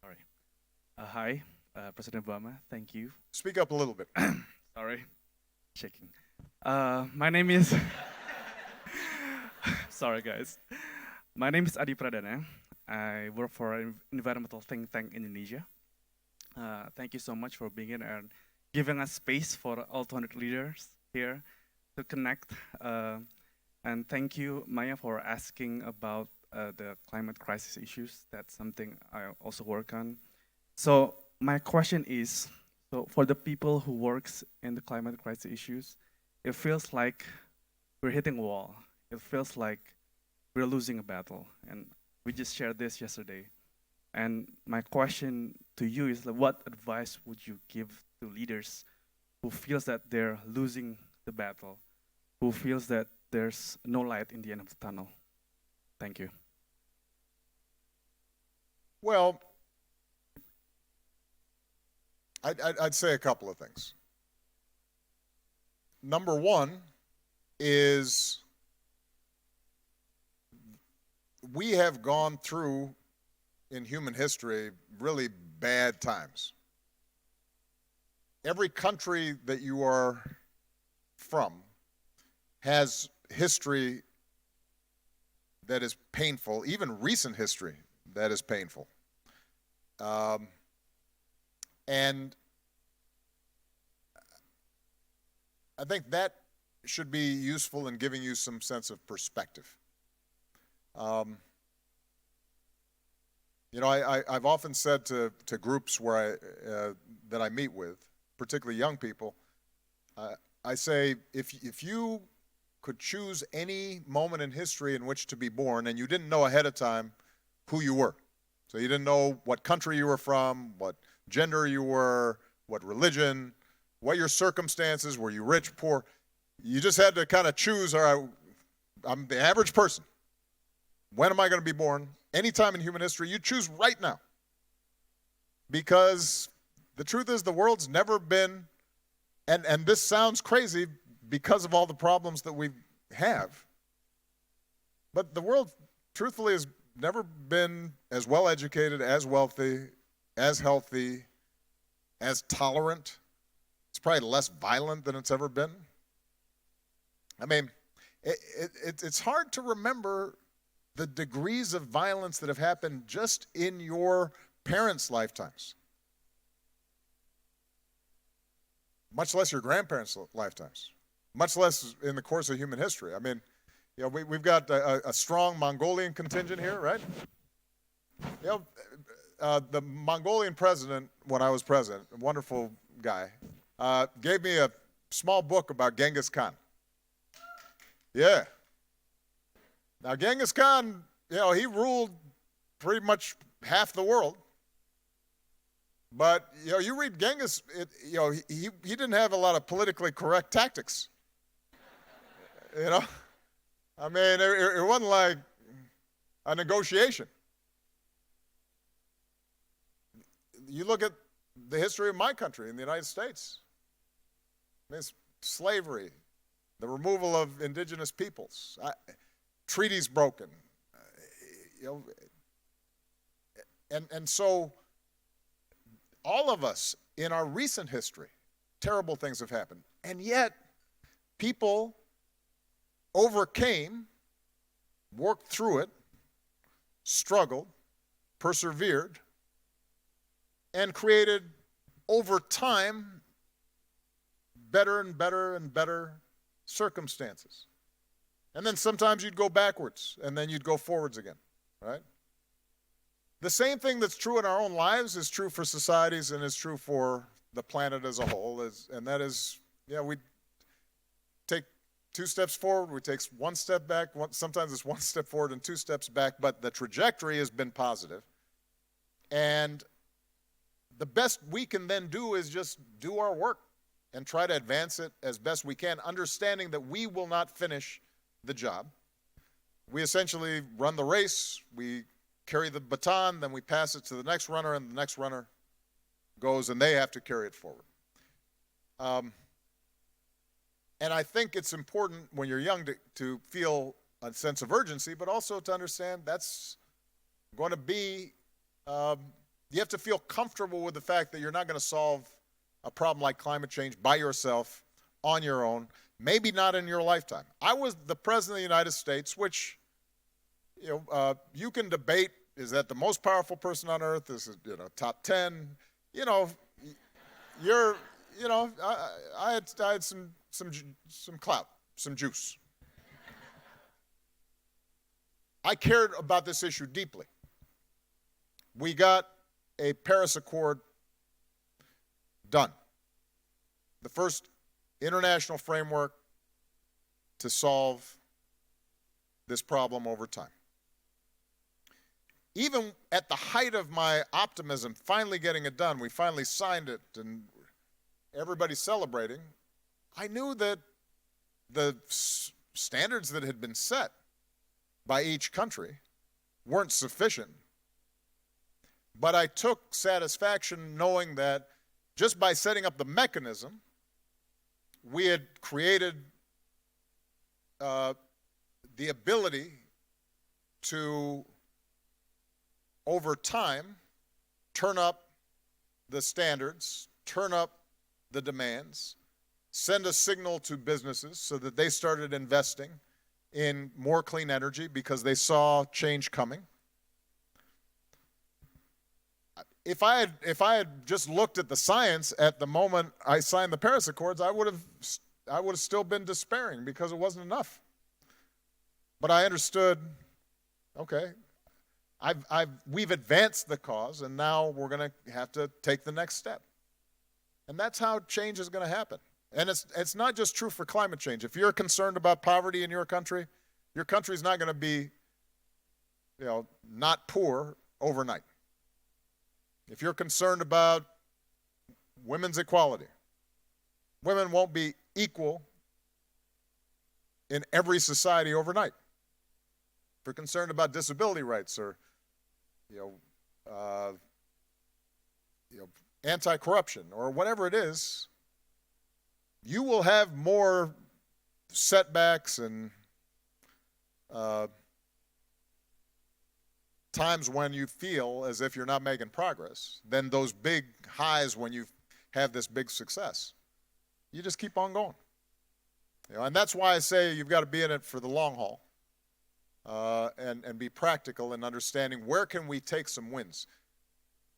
Sorry. Hi, President Obama, thank you. Speak up a little bit. Sorry, shaking. My name is, sorry guys. My name is Adi Pradana. I work for an environmental think tank in Indonesia. Thank you so much for being here and giving us space for all 200 leaders here to connect. And thank you, Maya, for asking about the climate crisis issues. That's something I also work on. So my question is, so for the people who works in the climate crisis issues, it feels like we're hitting a wall. It feels like we're losing a battle. And we just shared this yesterday. And my question to you is, what advice would you give to leaders who feels that they're losing the battle, who feels that there's no light in the end of the tunnel? Thank you. Well, I'd say a couple of things. Number one is we have gone through, in human history, really bad times. Every country that you are from has history that is painful, even recent history that is painful. And I think that should be useful in giving you some sense of perspective. You know, I've often said to groups where that I meet with, particularly young people, I say, if you could choose any moment in history in which to be born and you didn't know ahead of time who you were, so you didn't know what country you were from, what gender you were, what religion, what your circumstances, were you rich, poor, you just had to kind of choose, all right, I'm the average person. When am I going to be born? Anytime in human history, you choose right now. Because the truth is the world's never been, and this sounds crazy because of all the problems that we have, but the world, truthfully, has never been as well educated, as wealthy, as healthy, as tolerant. It's probably less violent than it's ever been. I mean, it's hard to remember the degrees of violence that have happened just in your parents' lifetimes, much less your grandparents' lifetimes, much less in the course of human history. I mean, You know, we've got a strong Mongolian contingent here, right? You know, the Mongolian president, when I was president, a wonderful guy, gave me a small book about Genghis Khan. Yeah. Now, Genghis Khan, you know, he ruled pretty much half the world. But, you know, you read Genghis, you know, he didn't have a lot of politically correct tactics. You know? I mean, it wasn't like a negotiation. You look at the history of my country in the United States. I mean, it's slavery, the removal of indigenous peoples, treaties broken, you know, and so all of us in our recent history, terrible things have happened, and yet people overcame, worked through it, struggled, persevered, and created over time better and better and better circumstances. And then sometimes you'd go backwards and then you'd go forwards again, right? The same thing that's true in our own lives is true for societies and is true for the planet as a whole, and that is, yeah, we take 2 steps forward, we take 1 step back, sometimes it's 1 step forward and 2 steps back, but the trajectory has been positive. And the best we can then do is just do our work and try to advance it as best we can, understanding that we will not finish the job. We essentially run the race, we carry the baton, then we pass it to the next runner, and the next runner goes, and they have to carry it forward. And I think it's important when you're young to feel a sense of urgency, but also to understand that's going to be, you have to feel comfortable with the fact that you're not going to solve a problem like climate change by yourself, on your own, maybe not in your lifetime. I was the president of the United States, which, you know, you can debate, is that the most powerful person on earth? Is it, you know, top 10? You know, you're, you know, I had some clout, some juice. I cared about this issue deeply. We got a Paris Accord done. The first international framework to solve this problem over time. Even at the height of my optimism, finally getting it done, we finally signed it and everybody's celebrating, I knew that the standards that had been set by each country weren't sufficient. But I took satisfaction knowing that just by setting up the mechanism, we had created the ability to, over time, turn up the standards, turn up the demands, send a signal to businesses so that they started investing in more clean energy because they saw change coming. If I had just looked at the science at the moment I signed the Paris Accords, I would have still been despairing because it wasn't enough. But I understood, okay, we've advanced the cause, and now we're going to have to take the next step. And that's how change is going to happen. And it's not just true for climate change. If you're concerned about poverty in your country's not going to be, you know, not poor overnight. If you're concerned about women's equality, women won't be equal in every society overnight. If you're concerned about disability rights or, anti-corruption or whatever it is, you will have more setbacks and times when you feel as if you're not making progress than those big highs when you have this big success. You just keep on going. And that's why I say you've got to be in it for the long haul and be practical in understanding where can we take some wins.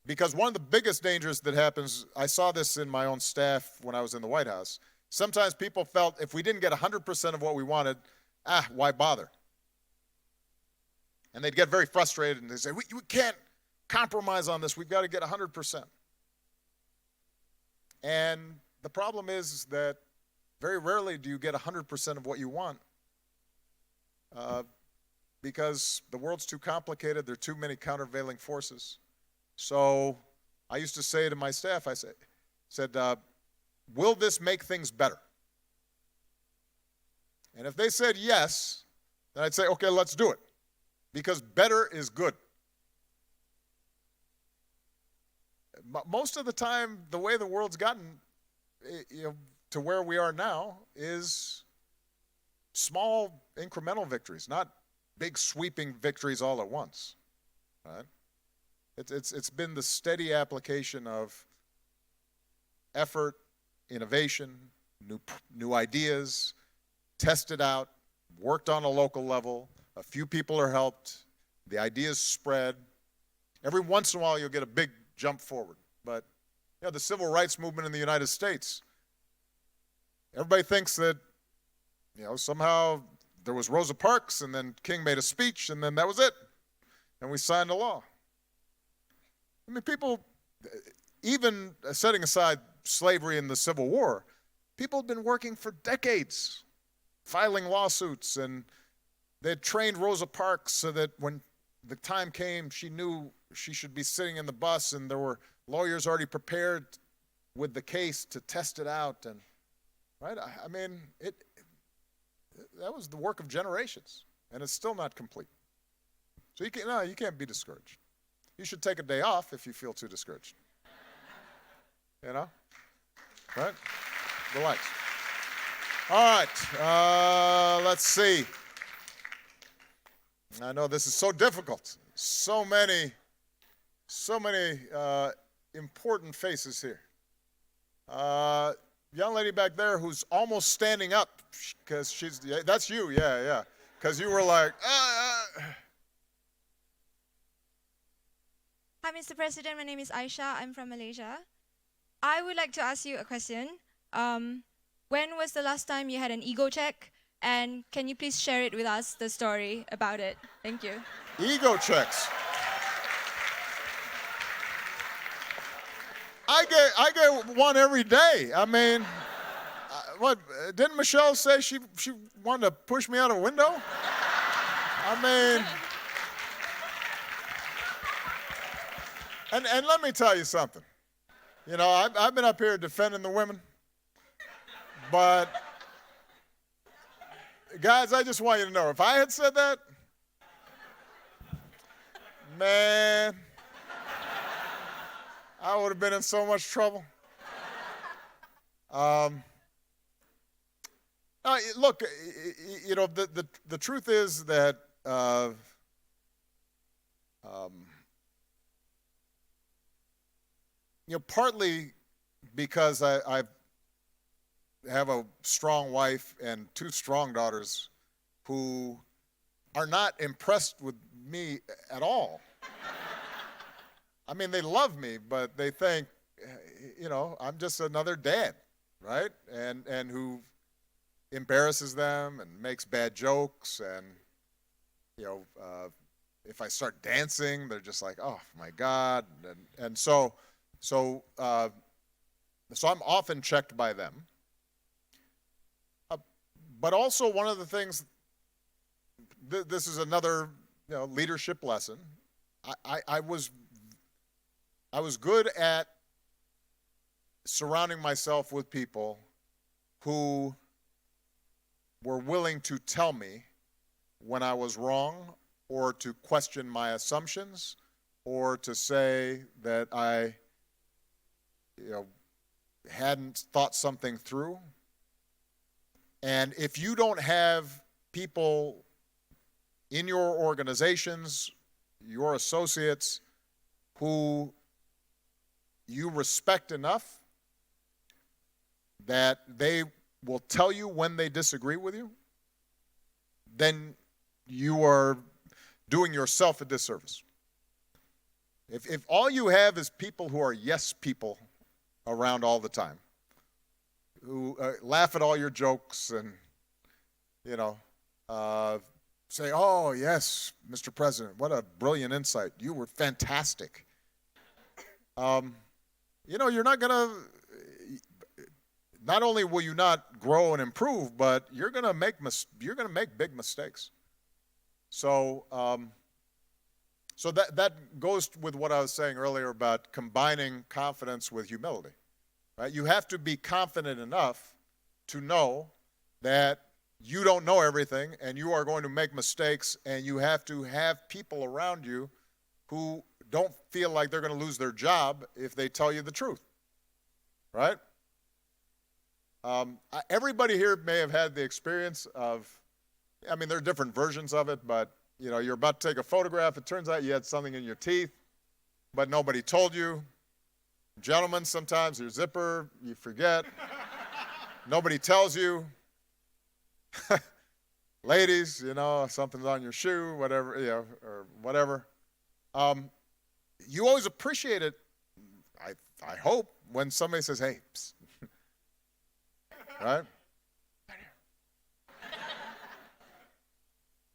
Because one of the biggest dangers that happens, I saw this in my own staff when I was in the White House, sometimes people felt if we didn't get 100% of what we wanted, why bother? And they'd get very frustrated and they'd say, we can't compromise on this. We've got to get 100%. And the problem is that very rarely do you get 100% of what you want because the world's too complicated. There are too many countervailing forces. So I used to say to my staff, I said, will this make things better? And if they said yes, then I'd say, okay, let's do it. Because better is good. Most of the time, the way the world's gotten to where we are now is small incremental victories, not big sweeping victories all at once. Right? It's been the steady application of effort, innovation, new ideas, tested out, worked on a local level. A few people are helped. The ideas spread. Every once in a while, you'll get a big jump forward. But the civil rights movement in the United States, everybody thinks that somehow there was Rosa Parks, and then King made a speech, and then that was it, and we signed a law. I mean, people, even setting aside slavery and the Civil War, people had been working for decades, filing lawsuits, and they had trained Rosa Parks so that when the time came, she knew she should be sitting in the bus, and there were lawyers already prepared with the case to test it out. And right, I mean, that was the work of generations, and it's still not complete. So you can't be discouraged. You should take a day off if you feel too discouraged. Right? Relax. All right, let's see. I know this is so difficult. So many important faces here. Young lady back there who's almost standing up because that's you, yeah. Because you were like, Hi, Mr. President. My name is Aisha. I'm from Malaysia. I would like to ask you a question. When was the last time you had an ego check? And can you please share it with us, the story about it? Thank you. Ego checks. I get one every day. I mean, what, didn't Michelle say she wanted to push me out a window? I mean, and let me tell you something. I've been up here defending the women, but guys, I just want you to know, if I had said that, man, I would have been in so much trouble. Look, the truth is that partly because I have a strong wife and two strong daughters who are not impressed with me at all. I mean, they love me, but they think, I'm just another dad, right? And who embarrasses them and makes bad jokes. And, if I start dancing, they're just like, oh, my God. And so I'm often checked by them. But also one of the things, this is another leadership lesson. I was good at surrounding myself with people who were willing to tell me when I was wrong, or to question my assumptions, or to say that I hadn't thought something through. And if you don't have people in your organizations, your associates, who you respect enough that they will tell you when they disagree with you, then you are doing yourself a disservice. If all you have is people who are yes people around all the time, who laugh at all your jokes and, say, oh, yes, Mr. President, what a brilliant insight. You were fantastic. You know, you're not going to, not only will you not grow and improve, but you're going to make big mistakes. So, so that goes with what I was saying earlier about combining confidence with humility, right? You have to be confident enough to know that you don't know everything and you are going to make mistakes, and you have to have people around you who don't feel like they're going to lose their job if they tell you the truth, right? Everybody here may have had the experience of, I mean, there are different versions of it, but you know, you're about to take a photograph. It turns out you had something in your teeth, but nobody told you. Gentlemen, sometimes your zipper, you forget. Nobody tells you. Ladies, you know, something's on your shoe, whatever, you know, or whatever. You always appreciate it, I hope, when somebody says, hey, psst. Right?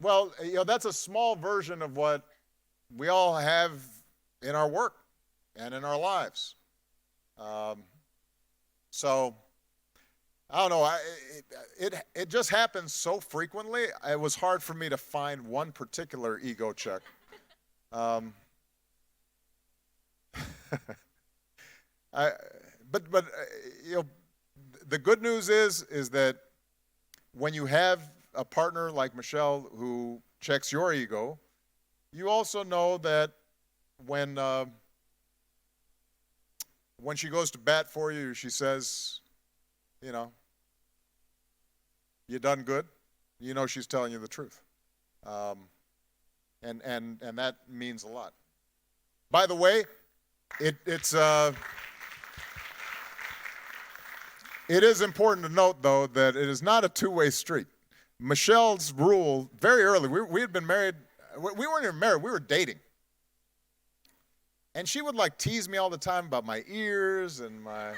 Well, you know, that's a small version of what we all have in our work and in our lives. So, I don't know, it just happens so frequently, it was hard for me to find one particular ego check. But you know, the good news is that when you have a partner like Michelle who checks your ego, you also know that when she goes to bat for you, she says, you know, you done good. You know she's telling you the truth, and that means a lot. By the way, it is important to note, though, that it is not a two-way street. Michelle's rule, very early, we had been married, we weren't even married, we were dating. And she would like tease me all the time about my ears and my,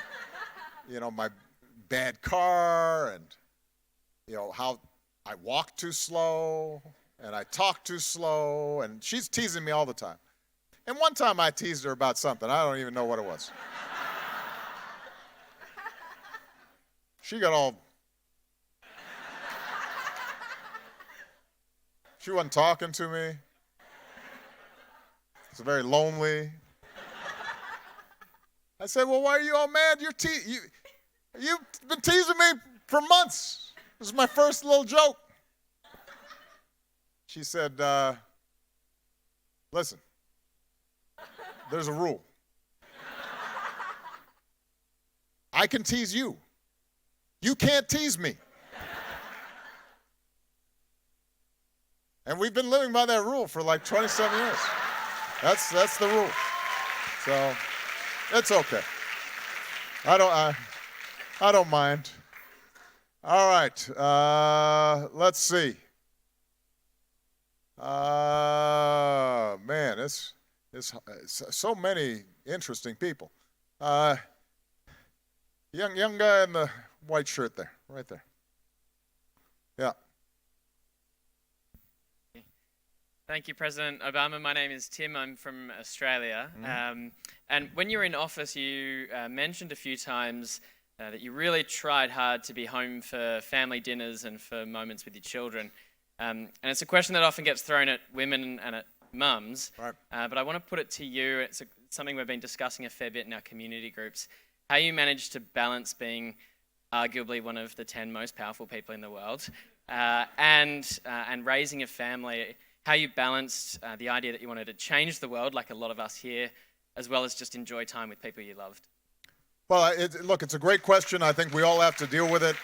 you know, my bad car, and, you know, how I walk too slow and I talk too slow, and she's teasing me all the time. And one time I teased her about something, I don't even know what it was. She got all, she wasn't talking to me. It's very lonely. I said, well, why are you all mad? You've been teasing me for months. This is my first little joke. She said, listen, there's a rule. I can tease you. You can't tease me. And we've been living by that rule for like 27 years. That's the rule. So it's okay. I don't mind. All right. Let's see. Man, it's so many interesting people. Young guy in the white shirt there, right there. Yeah. Thank you, President Obama. My name is Tim. I'm from Australia. And when you were in office, you mentioned a few times that you really tried hard to be home for family dinners and for moments with your children. And it's a question that often gets thrown at women and at mums. Right. But I want to put it to you. It's something we've been discussing a fair bit in our community groups. How you manage to balance being arguably one of the 10 most powerful people in the world and raising a family. How you balanced the idea that you wanted to change the world, like a lot of us here, as well as just enjoy time with people you loved? Well, look, it's a great question. I think we all have to deal with it.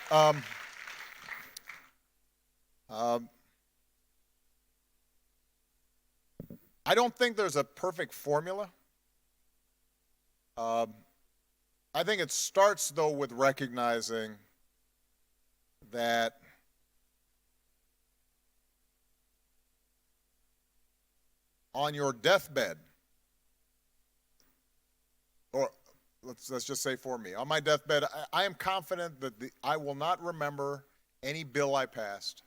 I don't think there's a perfect formula. I think it starts, though, with recognizing that on your deathbed, or let's just say for me, on my deathbed, I am confident that I will not remember any bill I passed.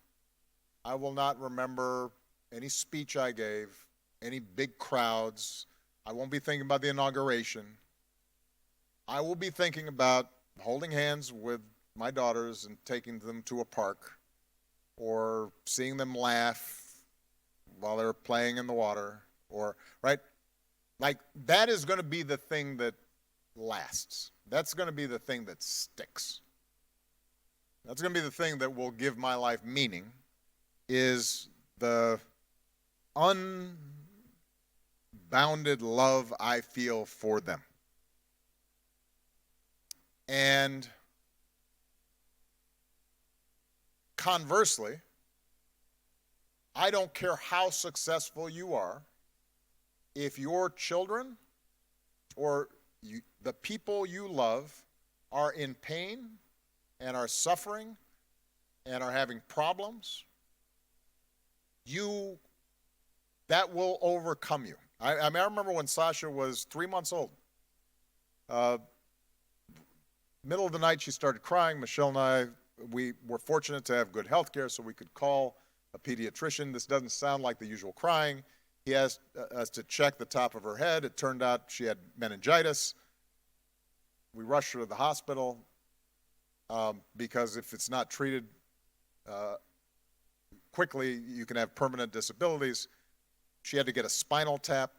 I will not remember any speech I gave, any big crowds. I won't be thinking about the inauguration. I will be thinking about holding hands with my daughters and taking them to a park, or seeing them laugh while they're playing in the water, or, right? Like, that is going to be the thing that lasts. That's going to be the thing that sticks. That's going to be the thing that will give my life meaning, is the unbounded love I feel for them. And conversely, I don't care how successful you are, if your children or the people you love are in pain and are suffering and are having problems, that will overcome you. I mean, I remember when Sasha was 3 months old. Middle of the night, she started crying. Michelle and I, we were fortunate to have good health care, so we could call a pediatrician. This doesn't sound like the usual crying. He asked us to check the top of her head. It turned out she had meningitis. We rushed her to the hospital because if it's not treated quickly, you can have permanent disabilities. She had to get a spinal tap,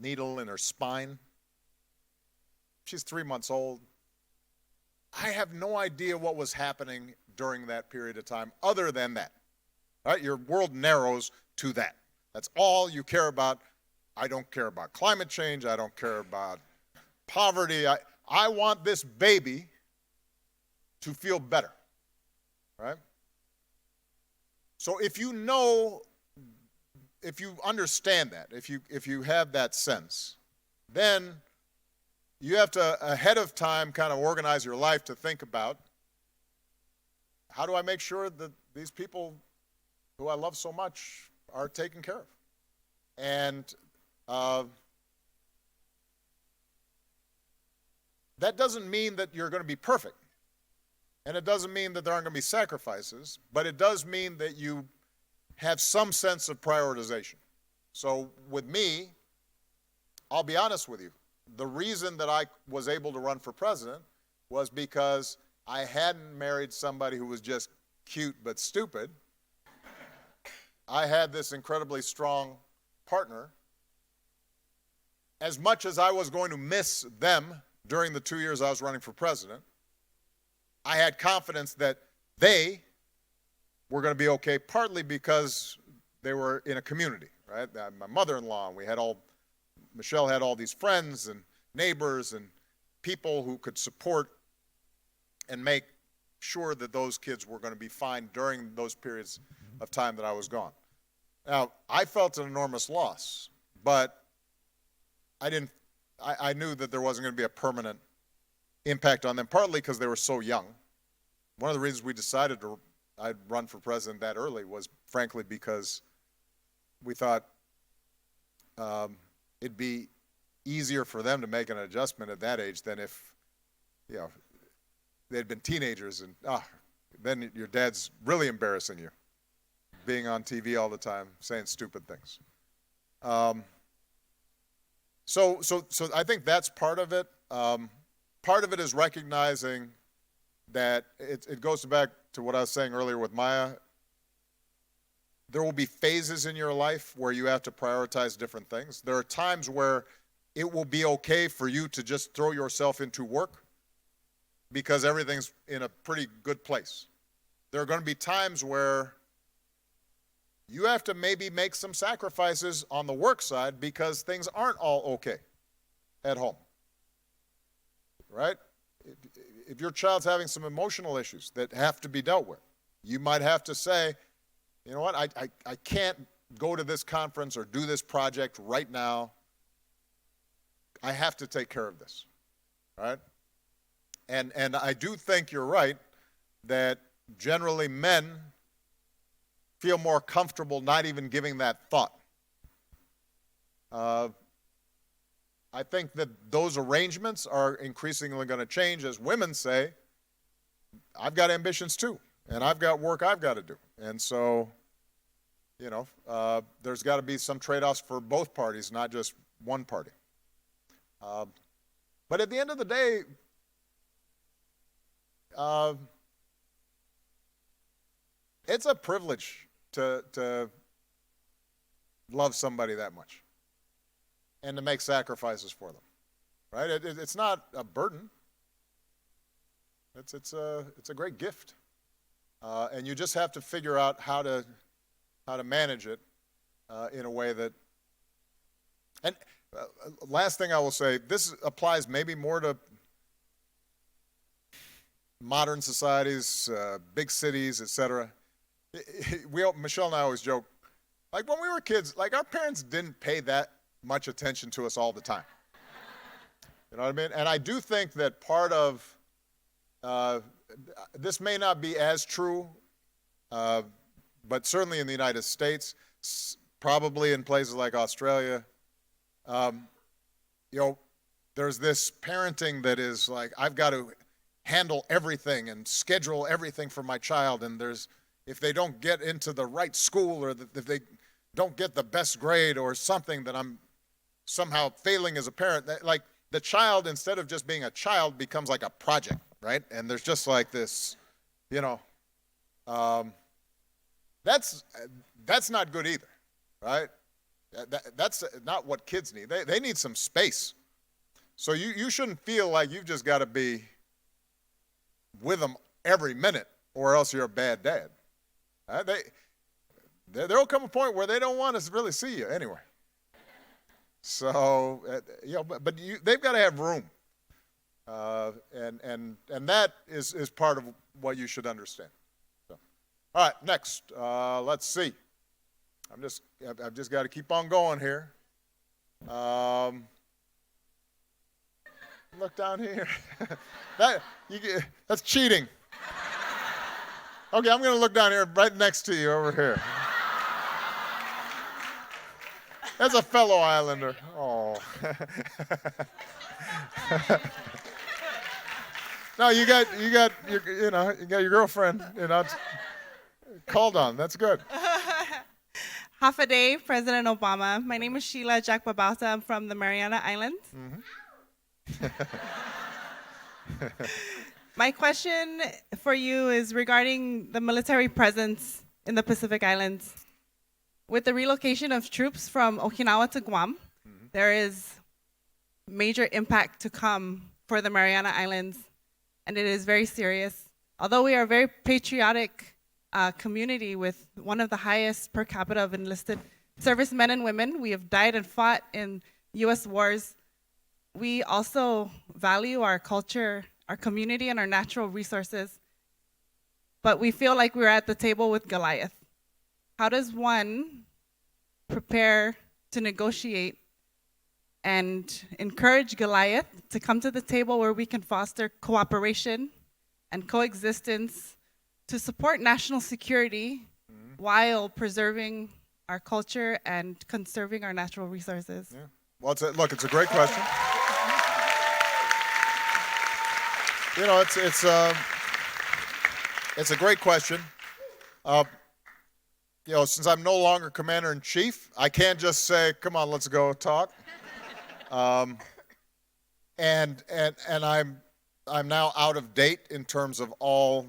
needle in her spine. She's 3 months old. I have no idea what was happening during that period of time other than that. Right? Your world narrows to that. That's all you care about. I don't care about climate change. I don't care about poverty. I want this baby to feel better. Right? So if you understand that, if you have that sense, then you have to, ahead of time, kind of organize your life to think about, how do I make sure that these people who I love so much are taken care of? And that doesn't mean that you're going to be perfect. And it doesn't mean that there aren't going to be sacrifices, but it does mean that you have some sense of prioritization. So with me, I'll be honest with you. The reason that I was able to run for president was because I hadn't married somebody who was just cute but stupid. I had this incredibly strong partner. As much as I was going to miss them during the 2 years I was running for president, I had confidence that they were going to be okay, partly because they were in a community, right? My mother-in-law, Michelle had all these friends and neighbors and people who could support and make sure that those kids were going to be fine during those periods of time that I was gone. Now, I felt an enormous loss, but I knew that there wasn't going to be a permanent impact on them, partly because they were so young. One of the reasons we decided I'd run for president that early was, frankly, because we thought it'd be easier for them to make an adjustment at that age than if, they'd been teenagers and then your dad's really embarrassing you, being on TV all the time, saying stupid things. So I think that's part of it. Part of it is recognizing that it goes back to what I was saying earlier with Maya. There will be phases in your life where you have to prioritize different things. There are times where it will be okay for you to just throw yourself into work because everything's in a pretty good place. There are going to be times where you have to maybe make some sacrifices on the work side because things aren't all okay at home, right? If your child's having some emotional issues that have to be dealt with, you might have to say, you know what, I can't go to this conference or do this project right now. I have to take care of this, right? And I do think you're right that generally men feel more comfortable not even giving that thought. I think that those arrangements are increasingly going to change as women say, I've got ambitions too. and I've got work I've got to do. And so, you know, there's got to be some trade-offs for both parties, not just one party. But at the end of the day, it's a privilege to love somebody that much and to make sacrifices for them, right? It's not a burden. It's a great gift, and you just have to figure out how to manage it in a way that. And last thing I will say, this applies maybe more to modern societies, big cities, etc. Michelle and I always joke, like when we were kids, like our parents didn't pay that much attention to us all the time. You know what I mean? And I do think that part of this may not be as true, but certainly in the United States, probably in places like Australia, you know, there's this parenting that is like, I've got to handle everything and schedule everything for my child, and if they don't get into the right school, or if they don't get the best grade or something, that I'm somehow failing as a parent. Like the child, instead of just being a child, becomes like a project, right? And there's just like this, you know, that's not good either, right? That's not what kids need. They need some space. So you shouldn't feel like you've just got to be with them every minute, or else you're a bad dad. There'll come a point where they don't want to really see you anyway. So you know, but they've got to have room, and that is part of what you should understand. So, all right, next, let's see. I've just got to keep on going here. Look down here. That's cheating. Okay, I'm going to look down here right next to you over here. That's a fellow Islander. Oh. No, you got your girlfriend, called on. That's good. Half a day, President Obama. My name is Sheila Jack Babauta. I'm from the Mariana Islands. Mm-hmm. My question for you is regarding the military presence in the Pacific Islands. With the relocation of troops from Okinawa to Guam, there is major impact to come for the Mariana Islands, and it is very serious. Although we are a very patriotic community with one of the highest per capita of enlisted servicemen and women, we have died and fought in U.S. wars. We also value our culture, our community, and our natural resources, but we feel like we're at the table with Goliath. How does one prepare to negotiate and encourage Goliath to come to the table where we can foster cooperation and coexistence to support national security while preserving our culture and conserving our natural resources? Yeah. Well, it's a great question. You know, it's a great question. You know, since I'm no longer commander-in-chief, I can't just say, "Come on, let's go talk." And I'm now out of date in terms of all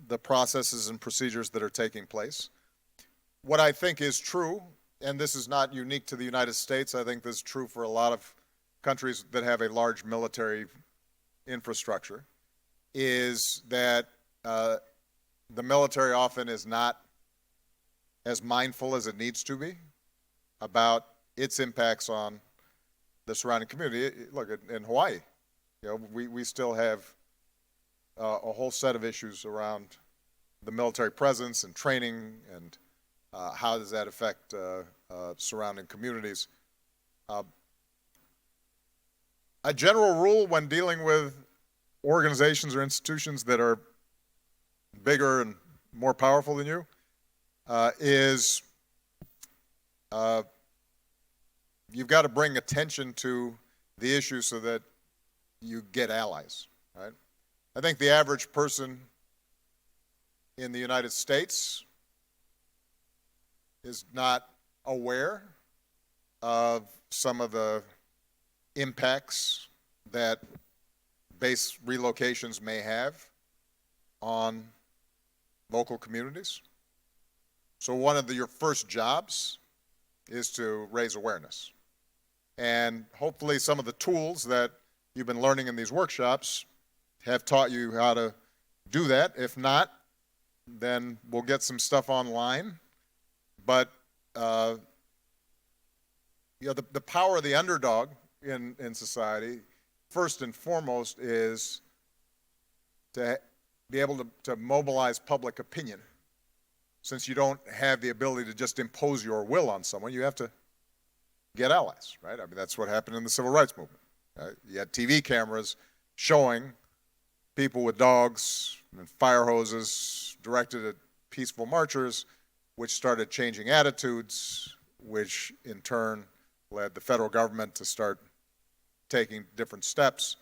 the processes and procedures that are taking place. What I think is true, and this is not unique to the United States, I think this is true for a lot of countries that have a large military infrastructure, is that the military often is not as mindful as it needs to be about its impacts on the surrounding community. Look, in Hawaii, you know, we still have a whole set of issues around the military presence and training, and how does that affect surrounding communities. A general rule when dealing with organizations or institutions that are bigger and more powerful than you is you've got to bring attention to the issue so that you get allies, right? I think the average person in the United States is not aware of some of the impacts that base relocations may have on local communities. So one of your first jobs is to raise awareness. And hopefully some of the tools that you've been learning in these workshops have taught you how to do that. If not, then we'll get some stuff online. But the power of the underdog in society, first and foremost, is to be able to mobilize public opinion. Since you don't have the ability to just impose your will on someone, you have to get allies, right? I mean, that's what happened in the civil rights movement. Right? You had TV cameras showing people with dogs and fire hoses directed at peaceful marchers, which started changing attitudes, which in turn led the federal government to start taking different steps.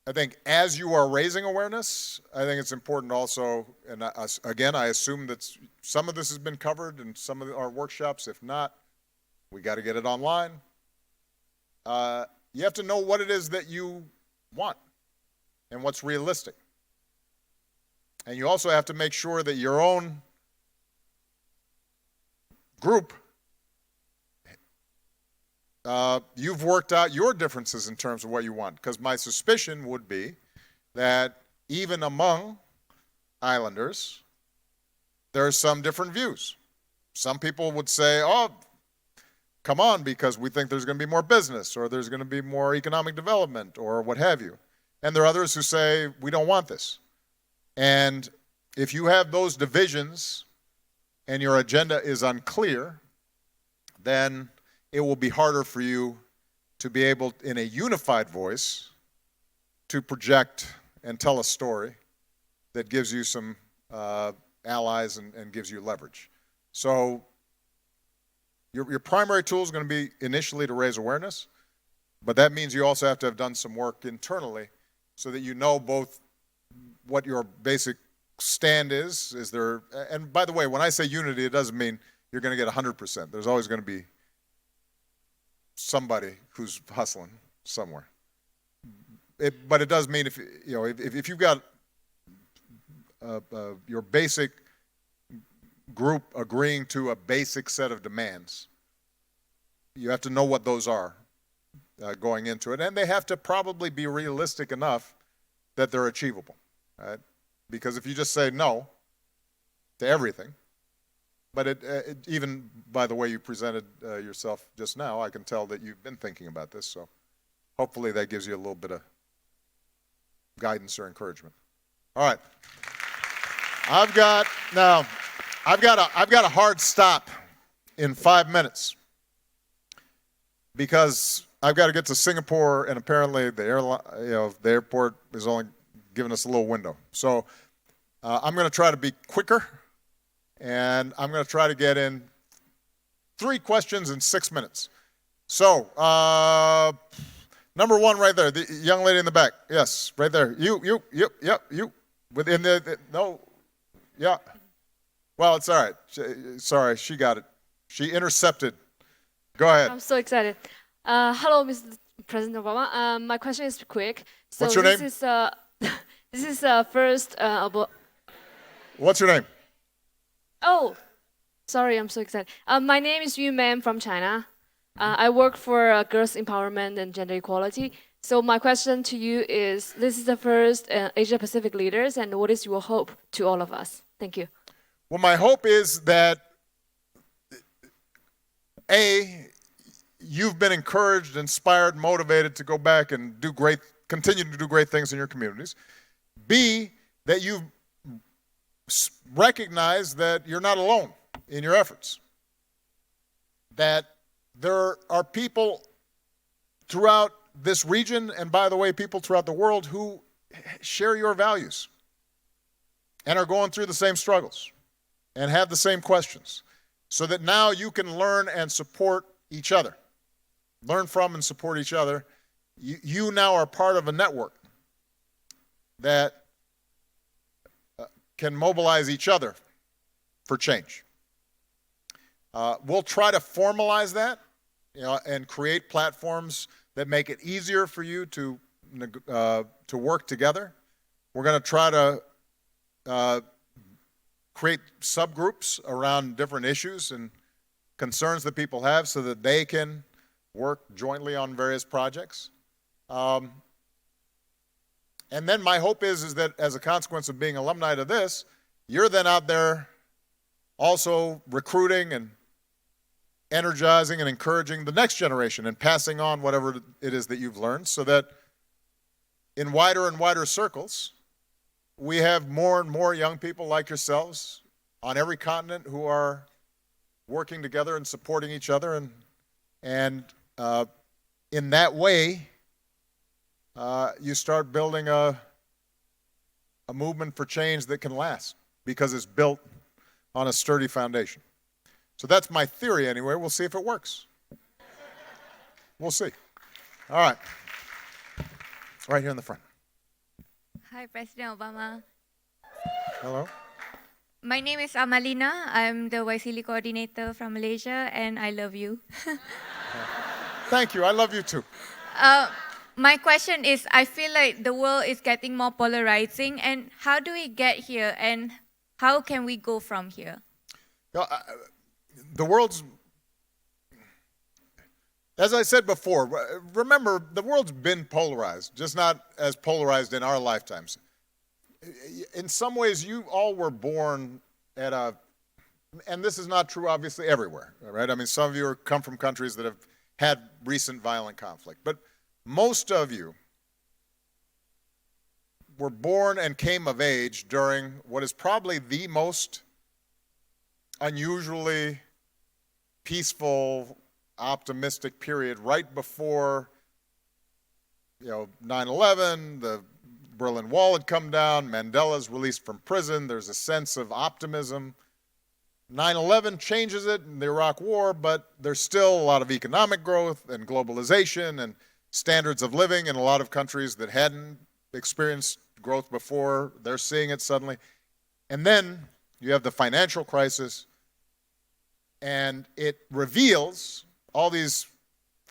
I think as you are raising awareness, I think it's important also, and again, I assume that some of this has been covered in some of our workshops. If not, we got to get it online. You have to know what it is that you want and what's realistic. And you also have to make sure that your own group, you've worked out your differences in terms of what you want. Because my suspicion would be that even among islanders, there are some different views. Some people would say, oh, come on, because we think there's going to be more business, or there's going to be more economic development, or what have you. And there are others who say, we don't want this. And if you have those divisions and your agenda is unclear, then it will be harder for you to be able, in a unified voice, to project and tell a story that gives you some allies and gives you leverage. So your primary tool is going to be initially to raise awareness, but that means you also have to have done some work internally so that you know both what your basic stand is there, and by the way, when I say unity, it doesn't mean you're going to get 100%. There's always going to be somebody who's hustling somewhere. But it does mean if you've got your basic group agreeing to a basic set of demands, you have to know what those are going into it, and they have to probably be realistic enough that they're achievable, right? Because if you just say no to everything, but even by the way you presented yourself just now, I can tell that you've been thinking about this. So hopefully that gives you a little bit of guidance or encouragement. All right, I've got a hard stop in 5 minutes because I've got to get to Singapore, and apparently the airport is only giving us a little window. So I'm going to try to be quicker. And I'm going to try to get in 3 questions in 6 minutes. So, number 1 right there, the young lady in the back. Yes, right there. You. Within no, yeah. Well, it's all right. Sorry, she got it. She intercepted. Go ahead. I'm so excited. Hello, Mr. President Obama. My question is quick. So what's your name? This is first. What's your name? Oh, sorry, I'm so excited. My name is Yu Man from China. I work for girls' empowerment and gender equality. So my question to you is, this is the first Asia-Pacific leaders, and what is your hope to all of us? Thank you. Well, my hope is that, A, you've been encouraged, inspired, motivated to go back and continue to do great things in your communities. B, that you've recognize that you're not alone in your efforts. That there are people throughout this region, and by the way, people throughout the world who share your values and are going through the same struggles and have the same questions, so that now you can learn and support each other. Learn from and support each other. You now are part of a network that can mobilize each other for change. We'll try to formalize that, and create platforms that make it easier for you to work together. We're going to try to create subgroups around different issues and concerns that people have so that they can work jointly on various projects. And then my hope is that as a consequence of being alumni to this, you're then out there also recruiting and energizing and encouraging the next generation and passing on whatever it is that you've learned, so that in wider and wider circles, we have more and more young people like yourselves on every continent who are working together and supporting each other, and in that way, you start building a movement for change that can last because it's built on a sturdy foundation. So that's my theory anyway. We'll see if it works. We'll see. All right. Right here in the front. Hi, President Obama. Hello. My name is Amalina. I'm the Waisili coordinator from Malaysia, and I love you. Thank you. I love you too. My question is, I feel like the world is getting more polarizing, and how do we get here, and how can we go from here? The world's, as I said before, remember, the world's been polarized, just not as polarized in our lifetimes. In some ways, you all were born at and this is not true, obviously, everywhere, right? I mean, some of you come from countries that have had recent violent conflict, but most of you were born and came of age during what is probably the most unusually peaceful, optimistic period right before 9/11, the Berlin Wall had come down, Mandela's released from prison, there's a sense of optimism. 9/11 changes it in the Iraq War, but there's still a lot of economic growth and globalization and standards of living in a lot of countries that hadn't experienced growth before. They're seeing it suddenly. And then you have the financial crisis, and it reveals all these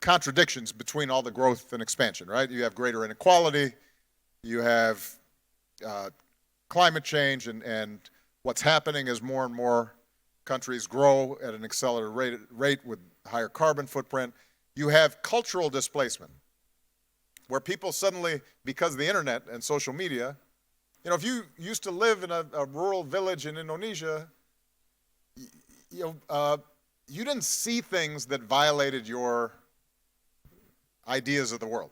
contradictions between all the growth and expansion, right? You have greater inequality, you have climate change, and what's happening as more and more countries grow at an accelerated rate with higher carbon footprint. You have cultural displacement, where people suddenly, because of the internet and social media, if you used to live in a rural village in Indonesia, you didn't see things that violated your ideas of the world,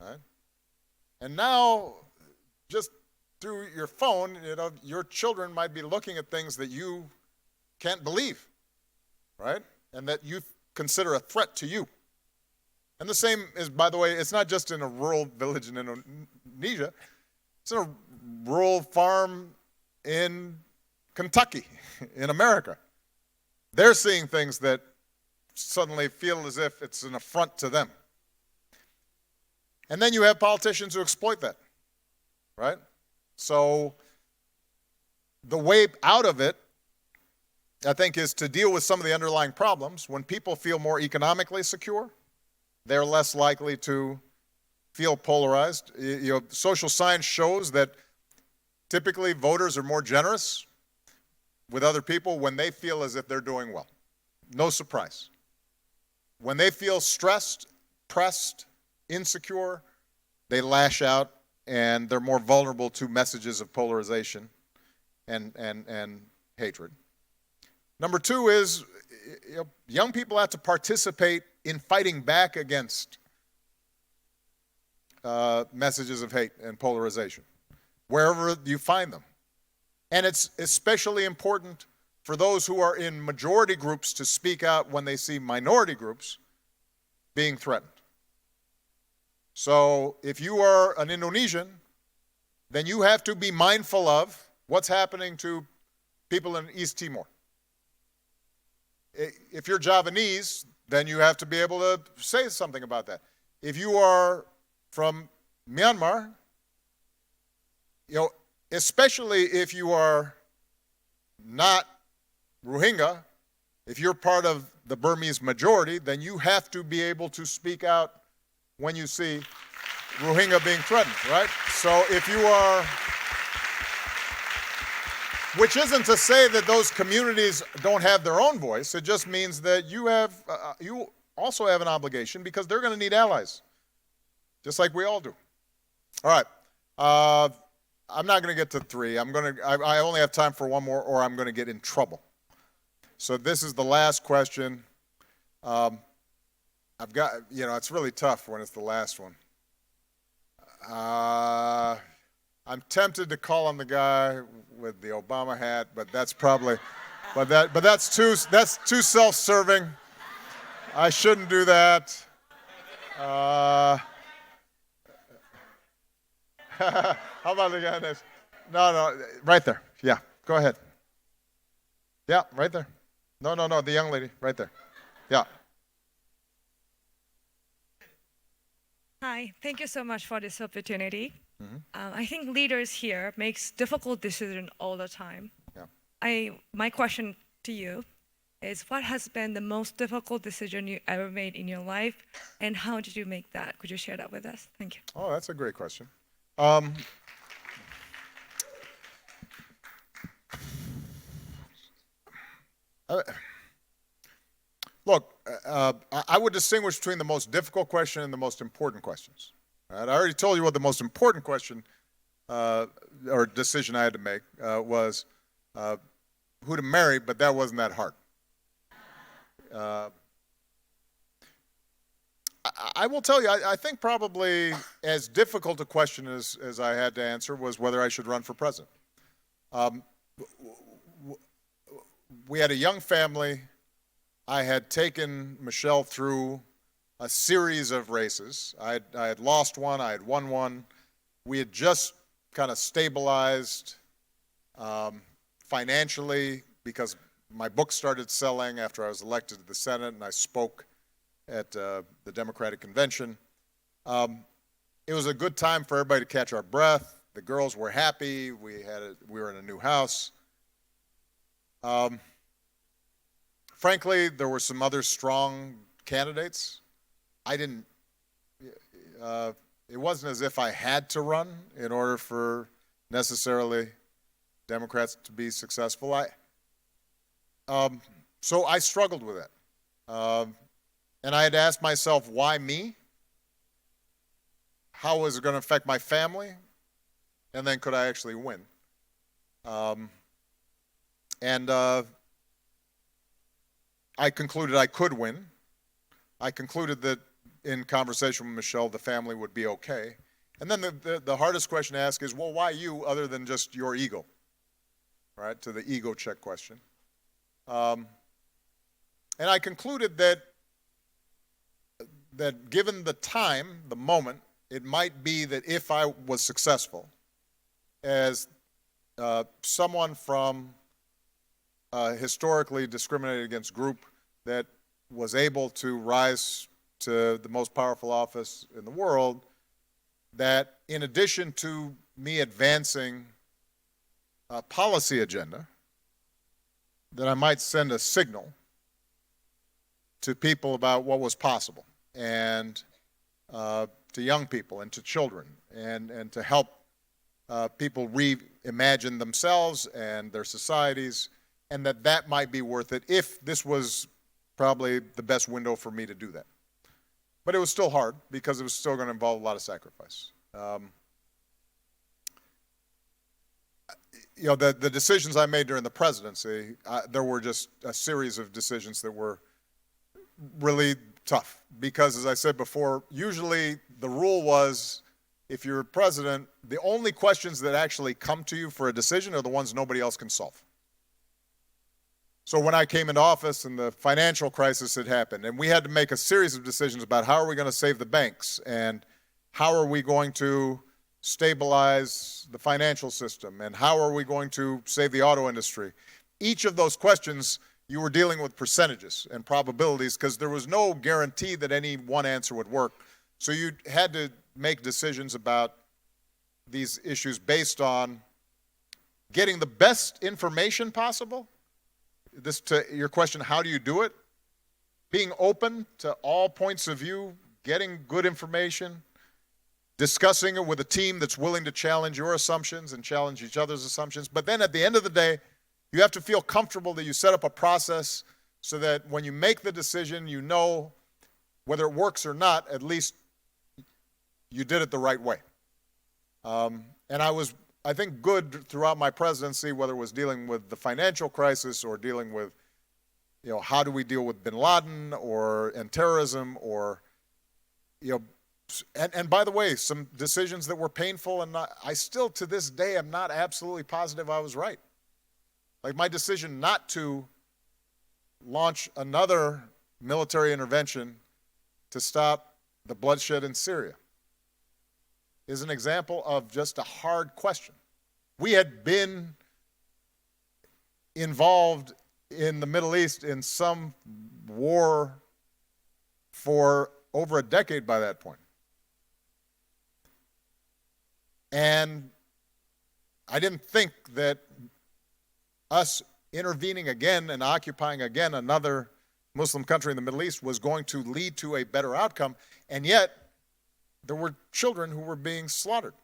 right? And now, just through your phone, your children might be looking at things that you can't believe, right? And that you consider a threat to you. And the same is, by the way, it's not just in a rural village in Indonesia. It's in a rural farm in Kentucky, in America. They're seeing things that suddenly feel as if it's an affront to them. And then you have politicians who exploit that, right? So the way out of it, I think, is to deal with some of the underlying problems. When people feel more economically secure, they're less likely to feel polarized. Social science shows that typically voters are more generous with other people when they feel as if they're doing well. No surprise. When they feel stressed, pressed, insecure, they lash out, and they're more vulnerable to messages of polarization and hatred. Number two is, young people have to participate in fighting back against messages of hate and polarization, wherever you find them. And it's especially important for those who are in majority groups to speak out when they see minority groups being threatened. So if you are an Indonesian, then you have to be mindful of what's happening to people in East Timor. If you're Javanese, then you have to be able to say something about that. If you are from Myanmar, especially if you are not Rohingya, if you're part of the Burmese majority, then you have to be able to speak out when you see Rohingya being threatened, right? So if you are, which isn't to say that those communities don't have their own voice, it just means that you also have an obligation because they're going to need allies, just like we all do. All right, I'm not going to get to 3. I only have time for one more, or I'm going to get in trouble. So this is the last question. I've got, it's really tough when it's the last one. I'm tempted to call on the guy with the Obama hat, but that's probably, but that's too self-serving. I shouldn't do that. How about the guy next? No, right there. Yeah, go ahead. Yeah, right there. No, the young lady, right there. Yeah. Hi, thank you so much for this opportunity. I think leaders here makes difficult decisions all the time. Yeah. My question to you is, what has been the most difficult decision you ever made in your life, and how did you make that? Could you share that with us? Thank you. Oh, that's a great question. Look, I would distinguish between the most difficult question and the most important questions. Right? I already told you what the most important question or decision I had to make was who to marry, but that wasn't that hard. I will tell you, I think probably as difficult a question as I had to answer was whether I should run for president. We had a young family. I had taken Michelle through a series of races. I had lost one, I had won one. We had just kind of stabilized financially because my book started selling after I was elected to the Senate and I spoke at the Democratic Convention. It was a good time for everybody to catch our breath. The girls were happy. We were in a new house. Frankly, there were some other strong candidates. It wasn't as if I had to run in order for necessarily Democrats to be successful. So I struggled with it. And I had to ask myself, why me? How was it going to affect my family? And then could I actually win? I concluded I could win. I concluded that in conversation with Michelle, the family would be okay. And then the hardest question to ask is, well, why you other than just your ego? Right, to the ego check question. And I concluded that given the time, the moment, it might be that if I was successful as someone from a historically discriminated against group that was able to rise to the most powerful office in the world, that in addition to me advancing a policy agenda, that I might send a signal to people about what was possible, and to young people and to children, and to help people reimagine themselves and their societies, and that might be worth it if this was probably the best window for me to do that. But it was still hard because it was still going to involve a lot of sacrifice. The decisions I made during the presidency, there were just a series of decisions that were really tough because, as I said before, usually the rule was if you're president, the only questions that actually come to you for a decision are the ones nobody else can solve. So when I came into office and the financial crisis had happened, and we had to make a series of decisions about how are we going to save the banks and how are we going to stabilize the financial system and how are we going to save the auto industry. Each of those questions, you were dealing with percentages and probabilities because there was no guarantee that any one answer would work. So you had to make decisions about these issues based on getting the best information possible. This to your question, how do you do it? Being open to all points of view, getting good information, discussing it with a team that's willing to challenge your assumptions and challenge each other's assumptions. But then at the end of the day, you have to feel comfortable that you set up a process so that when you make the decision, you know whether it works or not, at least you did it the right way. And I was, I think, good throughout my presidency, whether it was dealing with the financial crisis or dealing with, you know, how do we deal with bin Laden and terrorism or, you know, and by the way, some decisions that were painful, and I still to this day am not absolutely positive I was right. Like my decision not to launch another military intervention to stop the bloodshed in Syria is an example of just a hard question. We had been involved in the Middle East in some war for over a decade by that point. And I didn't think that us intervening again and occupying again another Muslim country in the Middle East was going to lead to a better outcome. And yet, there were children who were being slaughtered.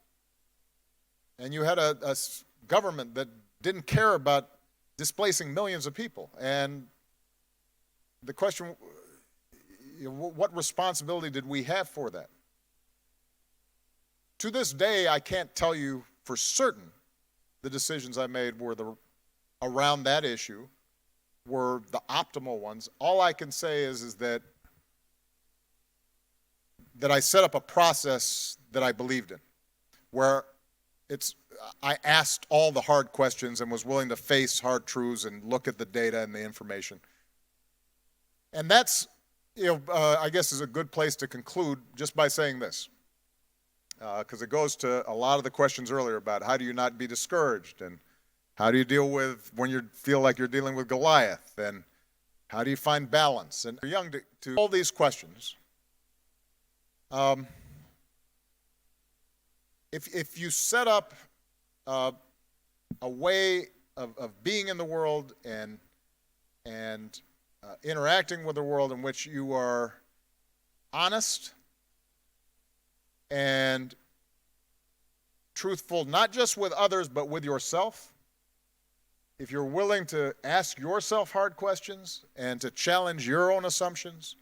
And you had a government that didn't care about displacing millions of people. And the question, what responsibility did we have for that? To this day, I can't tell you for certain the decisions I made were around that issue were the optimal ones. All I can say is that I set up a process that I believed in, where I asked all the hard questions and was willing to face hard truths and look at the data and the information. And that's, I guess, is a good place to conclude just by saying this. Because it goes to a lot of the questions earlier about how do you not be discouraged, and how do you deal with when you feel like you're dealing with Goliath, and how do you find balance? And you're young to all these questions. If you set up a way of being in the world and interacting with the world in which you are honest and truthful, not just with others, but with yourself, if you're willing to ask yourself hard questions and to challenge your own assumptions,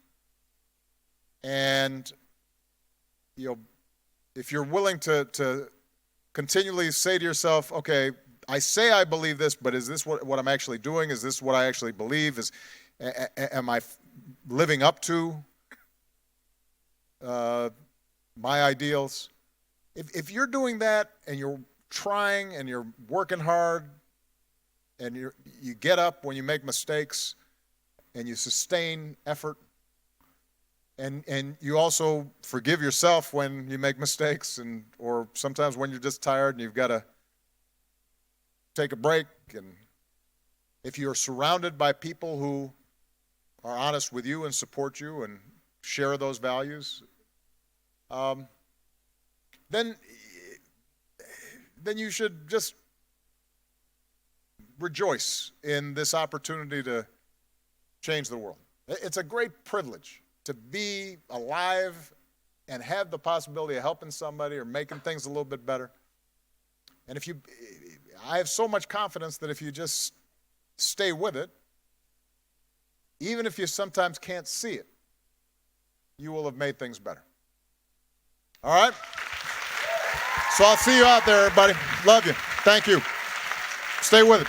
and if you're willing to continually say to yourself, okay, I say I believe this, but is this what I'm actually doing? Is this what I actually believe? Am I living up to my ideals? If you're doing that and you're trying and you're working hard and you get up when you make mistakes and you sustain effort, and you also forgive yourself when you make mistakes, or sometimes when you're just tired and you've got to take a break, and if you're surrounded by people who are honest with you and support you and share those values, then you should just rejoice in this opportunity to change the world. It's a great privilege to be alive and have the possibility of helping somebody or making things a little bit better. And I have so much confidence that if you just stay with it, even if you sometimes can't see it, you will have made things better. All right? So I'll see you out there, everybody. Love you. Thank you. Stay with it.